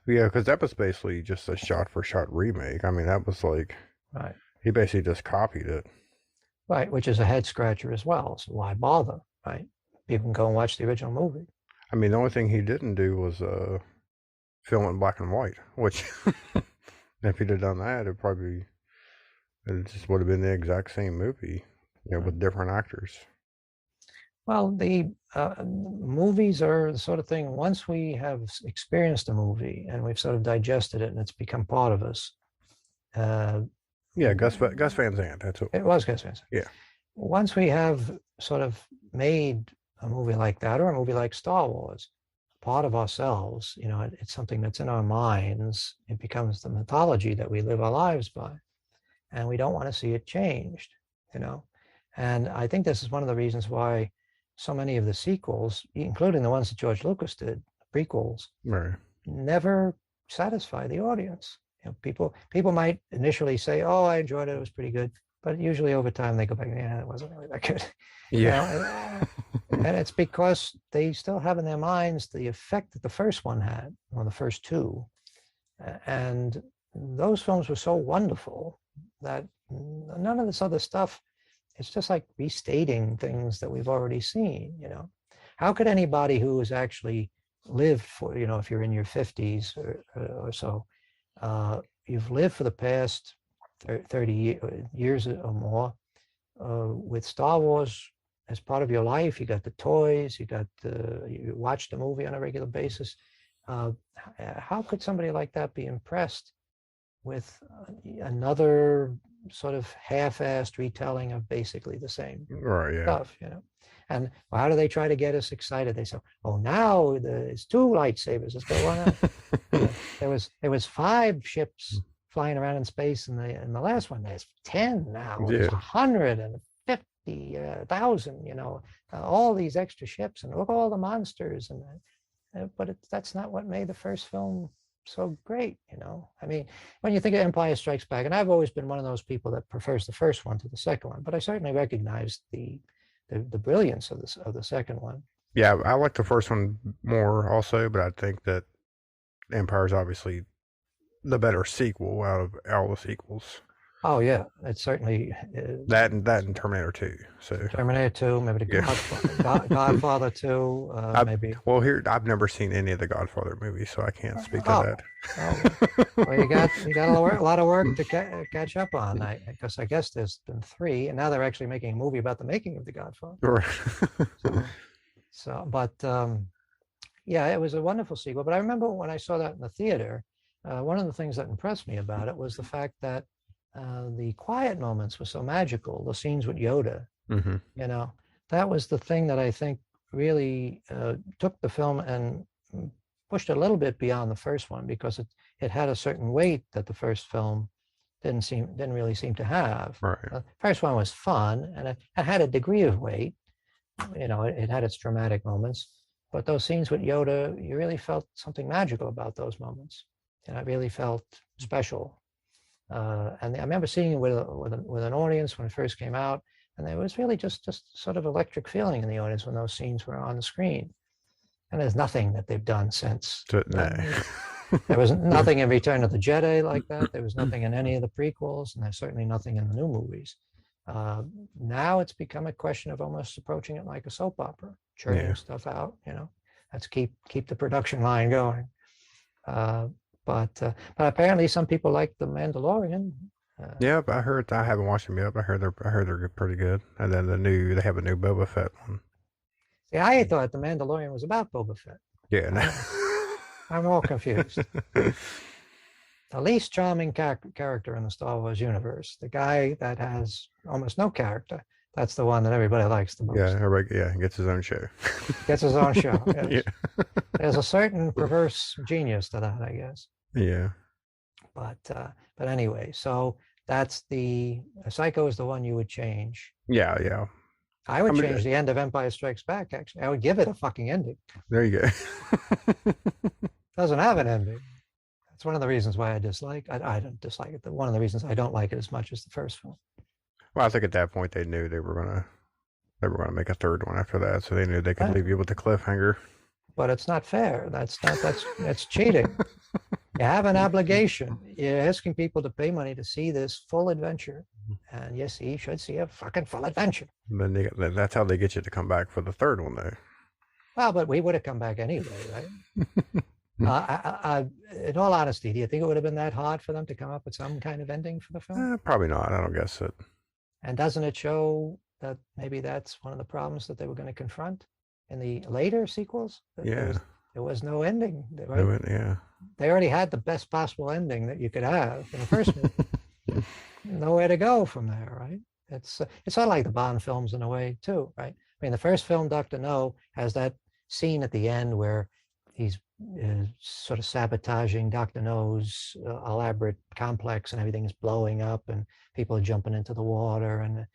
Speaker 1: yeah, because that was basically just a shot-for-shot remake. I mean, that was like
Speaker 2: Right.
Speaker 1: he basically just copied it.
Speaker 2: Right, which is a head scratcher as well. So why bother? Right. People can go and watch the original movie.
Speaker 1: I mean, the only thing he didn't do was film it in black and white. Which, if he'd have done that, it just would have been the exact same movie, with different actors.
Speaker 2: Well, the movies are the sort of thing, once we have experienced a movie and we've sort of digested it and it's become part of us.
Speaker 1: Yeah, Gus Van Sant. That's what
Speaker 2: It was Gus Van Sant.
Speaker 1: Yeah.
Speaker 2: Once we have sort of made a movie like that, or a movie like Star Wars, part of ourselves, it's something that's in our minds. It becomes the mythology that we live our lives by. And we don't want to see it changed, And I think this is one of the reasons why so many of the sequels, including the ones that George Lucas did, prequels,
Speaker 1: Right.
Speaker 2: never satisfy the audience. People might initially say, "Oh, I enjoyed it; it was pretty good," but usually over time they go back, "Yeah, it wasn't really that good."
Speaker 1: Yeah.
Speaker 2: And it's because they still have in their minds the effect that the first one had, or the first two, and those films were so wonderful that none of this other stuff. It's just like restating things that we've already seen. How could anybody who has actually lived for, if you're in your 50s or so, you've lived for the past 30 years or more with Star Wars as part of your life. You got the toys, you watch the movie on a regular basis. How could somebody like that be impressed with another sort of half-assed retelling of basically the same stuff, And how do they try to get us excited? They say, "Oh, now there's 2 lightsabers. Let's go on." There was 5 ships flying around in space in the last one. There's 10 now. There's 150,000. All these extra ships, and look at all the monsters. But that's not what made the first film so great. I mean, when you think of Empire Strikes Back, and I've always been one of those people that prefers the first one to the second one, but I certainly recognize the brilliance of the second one.
Speaker 1: Yeah, I like the first one more also, but I think that Empire's obviously the better sequel out of all the sequels.
Speaker 2: Oh yeah, it's certainly
Speaker 1: that and Terminator 2. So
Speaker 2: Terminator 2, maybe the Godfather 2, maybe.
Speaker 1: Well, here I've never seen any of the Godfather movies, so I can't speak to
Speaker 2: that. Well, you got a lot of work to catch up on. Because I guess there's been 3, and now they're actually making a movie about the making of the Godfather.
Speaker 1: Right.
Speaker 2: But yeah, it was a wonderful sequel. But I remember when I saw that in the theater, one of the things that impressed me about it was the fact that the quiet moments were so magical. The scenes with Yoda, that was the thing that I think really took the film and pushed it a little bit beyond the first one, because it had a certain weight that the first film didn't really seem to have.
Speaker 1: Right.
Speaker 2: The first one was fun, and it had a degree of weight. It had its dramatic moments, but those scenes with Yoda, you really felt something magical about those moments, and I really felt special. And I remember seeing it with an audience when it first came out, and there was really just sort of electric feeling in the audience when those scenes were on the screen. And there's nothing that they've done since. There was nothing in Return of the Jedi like that. There was nothing in any of the prequels, and there's certainly nothing in the new movies. Now it's become a question of almost approaching it like a soap opera, churning stuff out. Let's keep the production line going. But apparently some people like The Mandalorian.
Speaker 1: Yep, I heard. I haven't watched them yet. But I heard they're pretty good. And then they have a new Boba Fett one.
Speaker 2: See, I thought The Mandalorian was about Boba Fett.
Speaker 1: Yeah, no.
Speaker 2: I'm all confused. The least charming character in the Star Wars universe, the guy that has almost no character, that's the one that everybody likes the most.
Speaker 1: Yeah, everybody gets his own show.
Speaker 2: Gets his own show. Yes.
Speaker 1: Yeah.
Speaker 2: There's a certain perverse genius to that, I guess.
Speaker 1: Yeah.
Speaker 2: But anyway, so that's a Psycho is the one you would change.
Speaker 1: Yeah.
Speaker 2: I would change the end of Empire Strikes Back, actually. I would give it a fucking ending.
Speaker 1: There you go.
Speaker 2: Doesn't have an ending. It's one of the reasons why I dislike. I don't dislike it. One of the reasons I don't like it as much as the first film.
Speaker 1: Well, I think at that point they knew they were gonna make a third one after that, so they knew they could leave you with the cliffhanger.
Speaker 2: But it's not fair. That's cheating. You have an obligation. You're asking people to pay money to see this full adventure, and yes, you should see a fucking full adventure.
Speaker 1: And then that's how they get you to come back for the third one, though.
Speaker 2: Well, but we would have come back anyway, right? In all honesty, do you think it would have been that hard for them to come up with some kind of ending for the film?
Speaker 1: Probably not. I don't guess it.
Speaker 2: And doesn't it show that maybe that's one of the problems that they were going to confront in the later sequels?
Speaker 1: Yeah.
Speaker 2: There was no ending. Right?
Speaker 1: Yeah.
Speaker 2: They already had the best possible ending that you could have in the first movie. Nowhere to go from there, right? It's sort of like the Bond films in a way too, right? I mean, the first film, Dr. No, has that scene at the end where he's sort of sabotaging Dr. No's elaborate complex, and everything is blowing up, and people are jumping into the water, and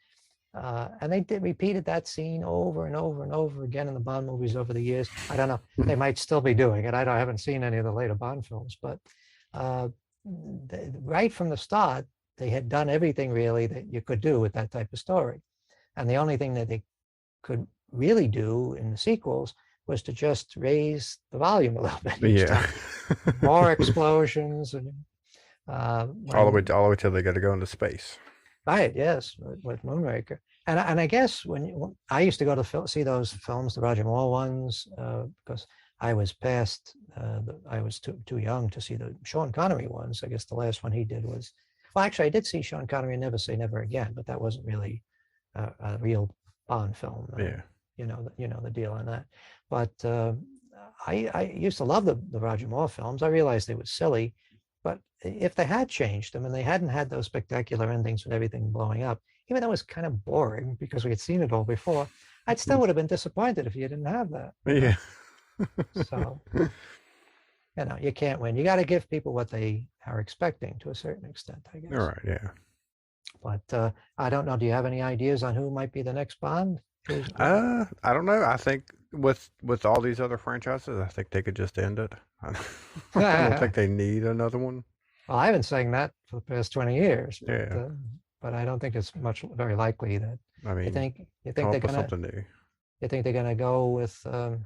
Speaker 2: they repeated that scene over and over and over again in the Bond movies over the years. I don't know. They might still be doing it. I haven't seen any of the later Bond films, but right from the start, they had done everything really that you could do with that type of story. And the only thing that they could really do in the sequels was to just raise the volume a little bit.
Speaker 1: Yeah.
Speaker 2: More explosions and
Speaker 1: all the way till they got to go into space.
Speaker 2: Right. Yes, with Moonraker, and I guess when I used to go to see those films, the Roger Moore ones, because I was past, I was too young to see the Sean Connery ones. I guess the last one he did was, well, actually, I did see Sean Connery in Never Say Never Again, but that wasn't really a real Bond film.
Speaker 1: Yeah.
Speaker 2: You know the deal on that. But I used to love the Roger Moore films. I realized they were silly, but if they had changed them and they hadn't had those spectacular endings with everything blowing up, even though it was kind of boring because we had seen it all before, I still would have been disappointed if you didn't have that.
Speaker 1: Yeah.
Speaker 2: So, you can't win. You got to give people what they are expecting to a certain extent, I guess.
Speaker 1: All right. Yeah.
Speaker 2: But I don't know. Do you have any ideas on who might be the next Bond?
Speaker 1: I don't know. I think with all these other franchises, I think they could just end it. I don't think they need another one.
Speaker 2: Well, I've been saying that for the past 20 years. But,
Speaker 1: Yeah.
Speaker 2: But I don't think it's very likely that.
Speaker 1: I mean,
Speaker 2: you think
Speaker 1: come
Speaker 2: they're
Speaker 1: up with
Speaker 2: gonna
Speaker 1: something new.
Speaker 2: You think they're gonna go with? Who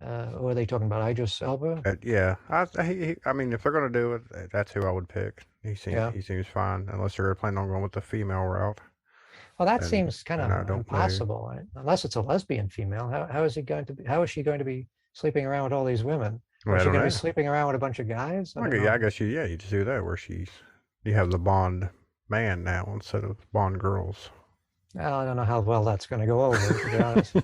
Speaker 2: are they talking about? Idris Elba?
Speaker 1: Yeah. I mean, if they're gonna do it, that's who I would pick. He seems fine, unless they're planning on going with the female route.
Speaker 2: Well, that seems kind of
Speaker 1: don't
Speaker 2: impossible, right? Unless it's a lesbian female. How is she going to be sleeping around with all these women?
Speaker 1: Well,
Speaker 2: Is she going to be sleeping around with a bunch of guys?
Speaker 1: I guess you just do that where you have the Bond man now instead of Bond girls.
Speaker 2: Well, I don't know how well that's going to go over, to be honest.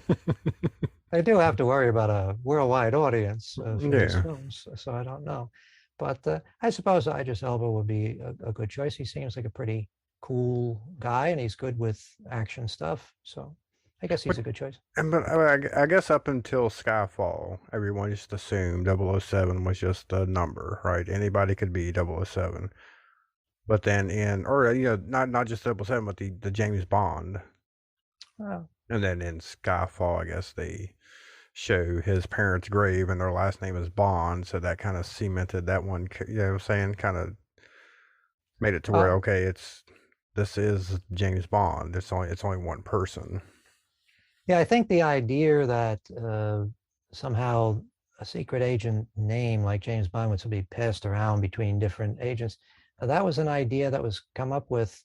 Speaker 2: They do have to worry about a worldwide audience for these films, so I don't know. But I suppose Idris Elba would be a good choice. He seems like a pretty cool guy, and he's good with action stuff. So I guess he's a good choice.
Speaker 1: But I guess up until Skyfall, everyone just assumed 007 was just a number, right? Anybody could be 007. But then not just 007, but the James Bond.
Speaker 2: Oh.
Speaker 1: And then in Skyfall, I guess they show his parents' grave and their last name is Bond, so that kind of cemented that one. You know what I'm saying? Kind of made it to where this is James Bond. It's only one person.
Speaker 2: Yeah, I think the idea that somehow a secret agent name like James Bond would be passed around between different agents, that was an idea that was come up with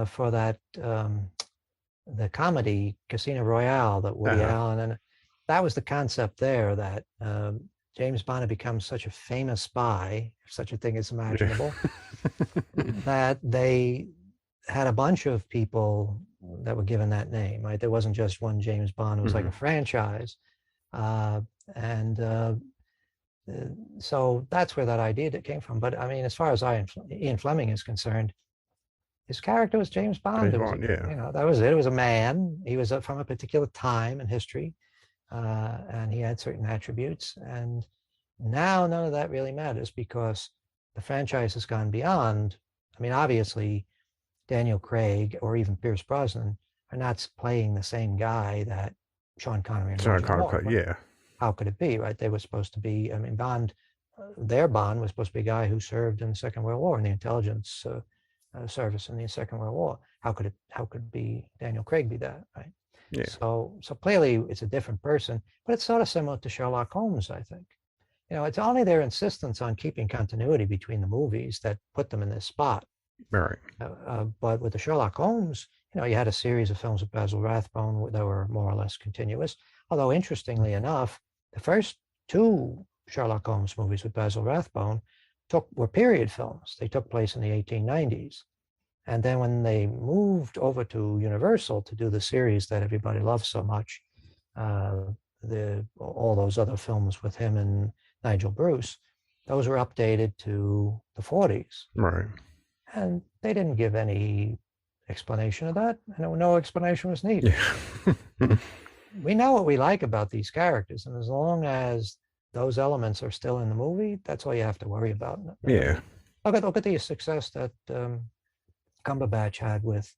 Speaker 2: for that the comedy Casino Royale that Woody Allen, and that was the concept there, that James Bond had become such a famous spy, if such a thing is imaginable, that they had a bunch of people that were given that name, right? There wasn't just one James Bond, it was like a franchise. So that's where that idea that came from. But I mean, as far as Ian Fleming is concerned, his character was James Bond. That was it. It was a man. He was from a particular time in history, and he had certain attributes. And now none of that really matters because the franchise has gone beyond. I mean, obviously, Daniel Craig or even Pierce Brosnan are not playing the same guy that Sean Connery and Roger Moore.
Speaker 1: Yeah.
Speaker 2: How could it be, right? They were supposed to be. I mean, Bond their Bond was supposed to be a guy who served in the Second World War in the intelligence service in the Second World War. How could be Daniel Craig be that, right?
Speaker 1: Yeah.
Speaker 2: So clearly it's a different person, but it's sort of similar to Sherlock Holmes, I think. It's only their insistence on keeping continuity between the movies that put them in this spot.
Speaker 1: Right.
Speaker 2: But with the Sherlock Holmes, you had a series of films with Basil Rathbone that were more or less continuous. Although interestingly enough, the first two Sherlock Holmes movies with Basil Rathbone were period films. They took place in the 1890s. And then when they moved over to Universal to do the series that everybody loves so much, all those other films with him and Nigel Bruce, those were updated to the 40s.
Speaker 1: Right.
Speaker 2: And they didn't give any explanation of that. And no explanation was needed.
Speaker 1: Yeah.
Speaker 2: We know what we like about these characters. And as long as those elements are still in the movie, that's all you have to worry about.
Speaker 1: Yeah.
Speaker 2: Look at the success that Cumberbatch had with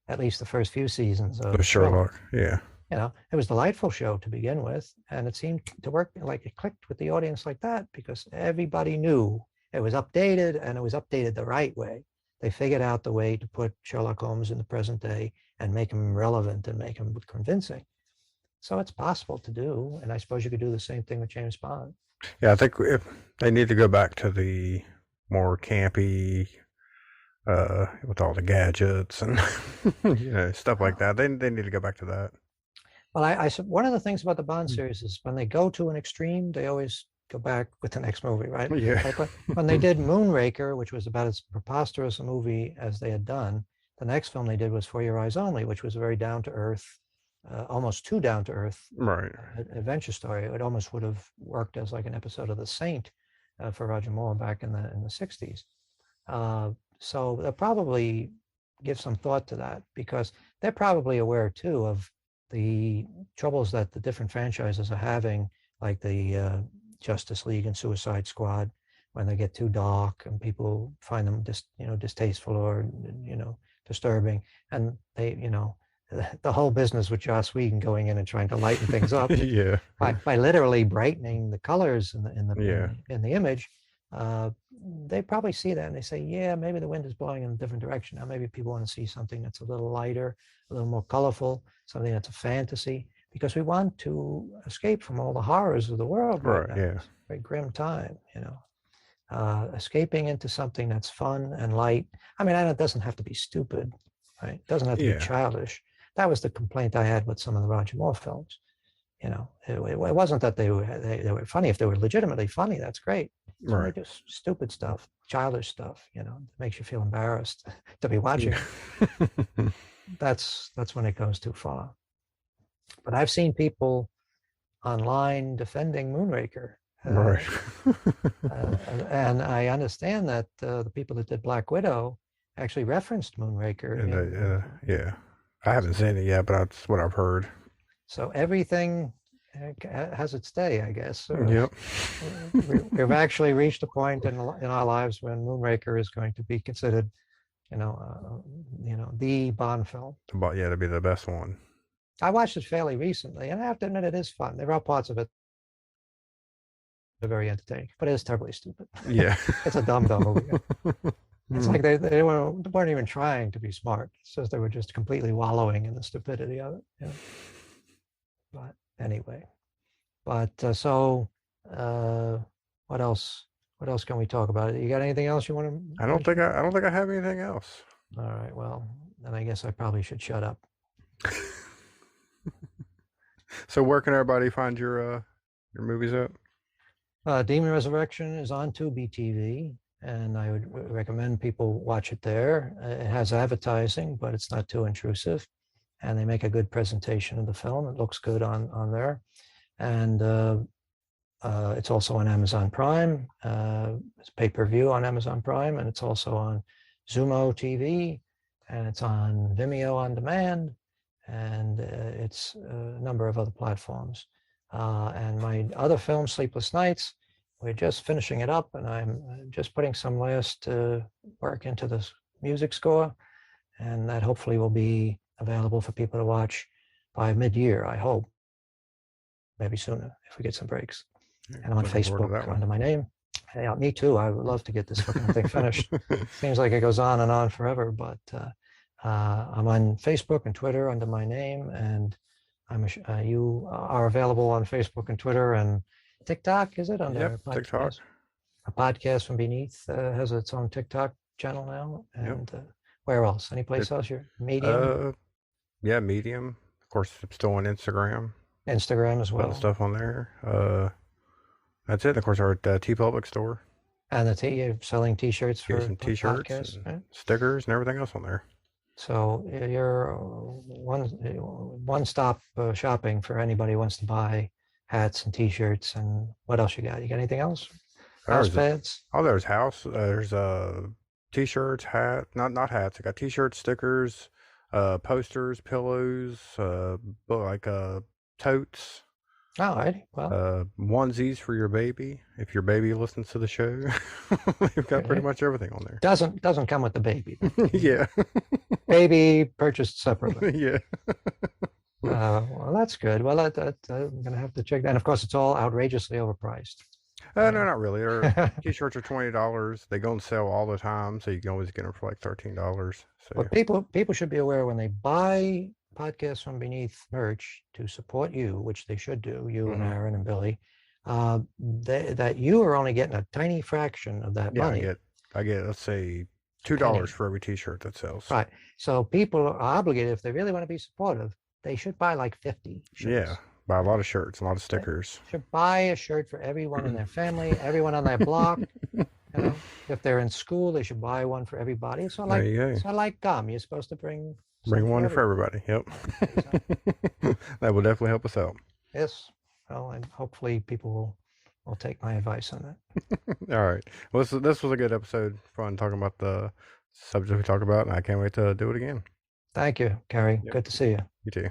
Speaker 2: at least the first few seasons of
Speaker 1: Sherlock. Yeah.
Speaker 2: It was a delightful show to begin with, and it seemed to work, like it clicked with the audience like that, because everybody knew it was updated, and it was updated the right way. They figured out the way to put Sherlock Holmes in the present day and make him relevant and make him convincing. So it's possible to do, and I suppose you could do the same thing with James Bond.
Speaker 1: Yeah, I think if they need to go back to the more campy, with all the gadgets and stuff like that. They need to go back to that.
Speaker 2: Well, one of the things about the Bond series is when they go to an extreme, they always go back with the next movie, right?
Speaker 1: Yeah.
Speaker 2: Like when they did Moonraker, which was about as preposterous a movie as they had done, the next film they did was For Your Eyes Only, which was a very down-to-earth, almost too down-to-earth
Speaker 1: right
Speaker 2: adventure story. It almost would have worked as like an episode of The Saint for Roger Moore back in the 60s. So they'll probably give some thought to that, because they're probably aware too of the troubles that the different franchises are having, like the Justice League and Suicide Squad, when they get too dark and people find them distasteful or disturbing, and they the whole business with Joss Whedon going in and trying to lighten things up
Speaker 1: yeah
Speaker 2: by literally brightening the colors in the image. They probably see that and they say, yeah, maybe the wind is blowing in a different direction. Now maybe people want to see something that's a little lighter, a little more colorful, something that's a fantasy, because we want to escape from all the horrors of the world right now.
Speaker 1: Yeah.
Speaker 2: It's a very grim time, escaping into something that's fun and light. I mean, it doesn't have to be stupid, right? It doesn't have to be childish. That was the complaint I had with some of the Roger Moore films. It wasn't that they were funny. If they were legitimately funny, that's great. So
Speaker 1: right.
Speaker 2: they do stupid stuff, childish stuff, makes you feel embarrassed to be watching. Yeah. That's when it goes too far. But I've seen people online defending Moonraker.
Speaker 1: Right.
Speaker 2: And I understand that the people that did Black Widow actually referenced Moonraker.
Speaker 1: Yeah. I haven't seen it yet, but that's what I've heard.
Speaker 2: So everything has its day, I guess.
Speaker 1: Yep.
Speaker 2: We've actually reached a point in our lives when Moonraker is going to be considered, the Bond film.
Speaker 1: To be the best one.
Speaker 2: I watched it fairly recently, and I have to admit it is fun. There are parts of it that are very entertaining, but it is terribly stupid.
Speaker 1: Yeah.
Speaker 2: It's a dumb movie. It's like they weren't even trying to be smart. It's just they were just completely wallowing in the stupidity of it. But anyway, so what else? What else can we talk about? You got anything else you want to?
Speaker 1: I don't think I have anything else.
Speaker 2: All right. Well, then I guess I probably should shut up.
Speaker 1: So where can everybody find your movies at?
Speaker 2: Demon Resurrection is on TubiTv, and I would recommend people watch it there. It has advertising, but it's not too intrusive, and they make a good presentation of the film. It looks good on there, and it's also on Amazon Prime. It's pay-per-view on Amazon Prime, and it's also on Zumo TV, and it's on Vimeo on demand, and it's a number of other platforms. And my other film, Sleepless Nights, we're just finishing it up, and I'm just putting some last work into this music score, and that hopefully will be available for people to watch by mid-year, I hope. Maybe sooner if we get some breaks. And on Facebook under my name. Yeah, me too. I would love to get this fucking thing finished. Seems like it goes on and on forever, but I'm on Facebook and Twitter under my name, and you are available on Facebook and Twitter and TikTok. Is it
Speaker 1: Yep,
Speaker 2: under
Speaker 1: TikTok.
Speaker 2: podcast? A podcast from beneath has its own TikTok channel now,
Speaker 1: Yep.
Speaker 2: and where else? Any
Speaker 1: It,
Speaker 2: place else? Your Medium,
Speaker 1: yeah, Medium. Of course, I'm still on Instagram.
Speaker 2: Instagram as
Speaker 1: Putting
Speaker 2: well,
Speaker 1: stuff on there. That's it. Of course, our T Public store.
Speaker 2: and you're selling T-shirts
Speaker 1: Get
Speaker 2: for
Speaker 1: some T-shirts
Speaker 2: podcasts,
Speaker 1: and
Speaker 2: right?
Speaker 1: stickers and everything else on there.
Speaker 2: So you're one-stop shopping for anybody who wants to buy hats and T-shirts. And what else you got? You got anything else? House
Speaker 1: There's
Speaker 2: pads?
Speaker 1: there's house. There's T-shirts, not hats. I got T-shirts, stickers, posters, pillows, like totes.
Speaker 2: All right. Well,
Speaker 1: Onesies for your baby if your baby listens to the show. We've got pretty much everything on there.
Speaker 2: doesn't come with the baby.
Speaker 1: Yeah.
Speaker 2: Baby purchased separately.
Speaker 1: Yeah.
Speaker 2: Well, that's good. Well, I'm gonna have to check that. And of course, it's all outrageously overpriced.
Speaker 1: No, not really. T-shirts are $20. They go on sale all the time, so you can always get them for like $13. So
Speaker 2: But people should be aware when they buy Podcasts from Beneath merch to support you, which they should do, you and Aaron and Billy, that you are only getting a tiny fraction of that money.
Speaker 1: I get let's say $2 for every T-shirt that sells.
Speaker 2: Right. So people are obligated, if they really want to be supportive, they should buy like 50 shirts.
Speaker 1: Yeah, buy a lot of shirts, a lot of stickers.
Speaker 2: They should buy a shirt for everyone in their family, everyone on their block. You know, if they're in school, they should buy one for everybody. It's not like gum. You're supposed to bring
Speaker 1: one for everybody. Yep. That will definitely help us out.
Speaker 2: Yes. Well, and hopefully people will take my advice on that.
Speaker 1: All right. Well, this was a good episode. Fun talking about the subject we talk about, and I can't wait to do it again.
Speaker 2: Thank you, Carey. Yep. Good to see you.
Speaker 1: You too.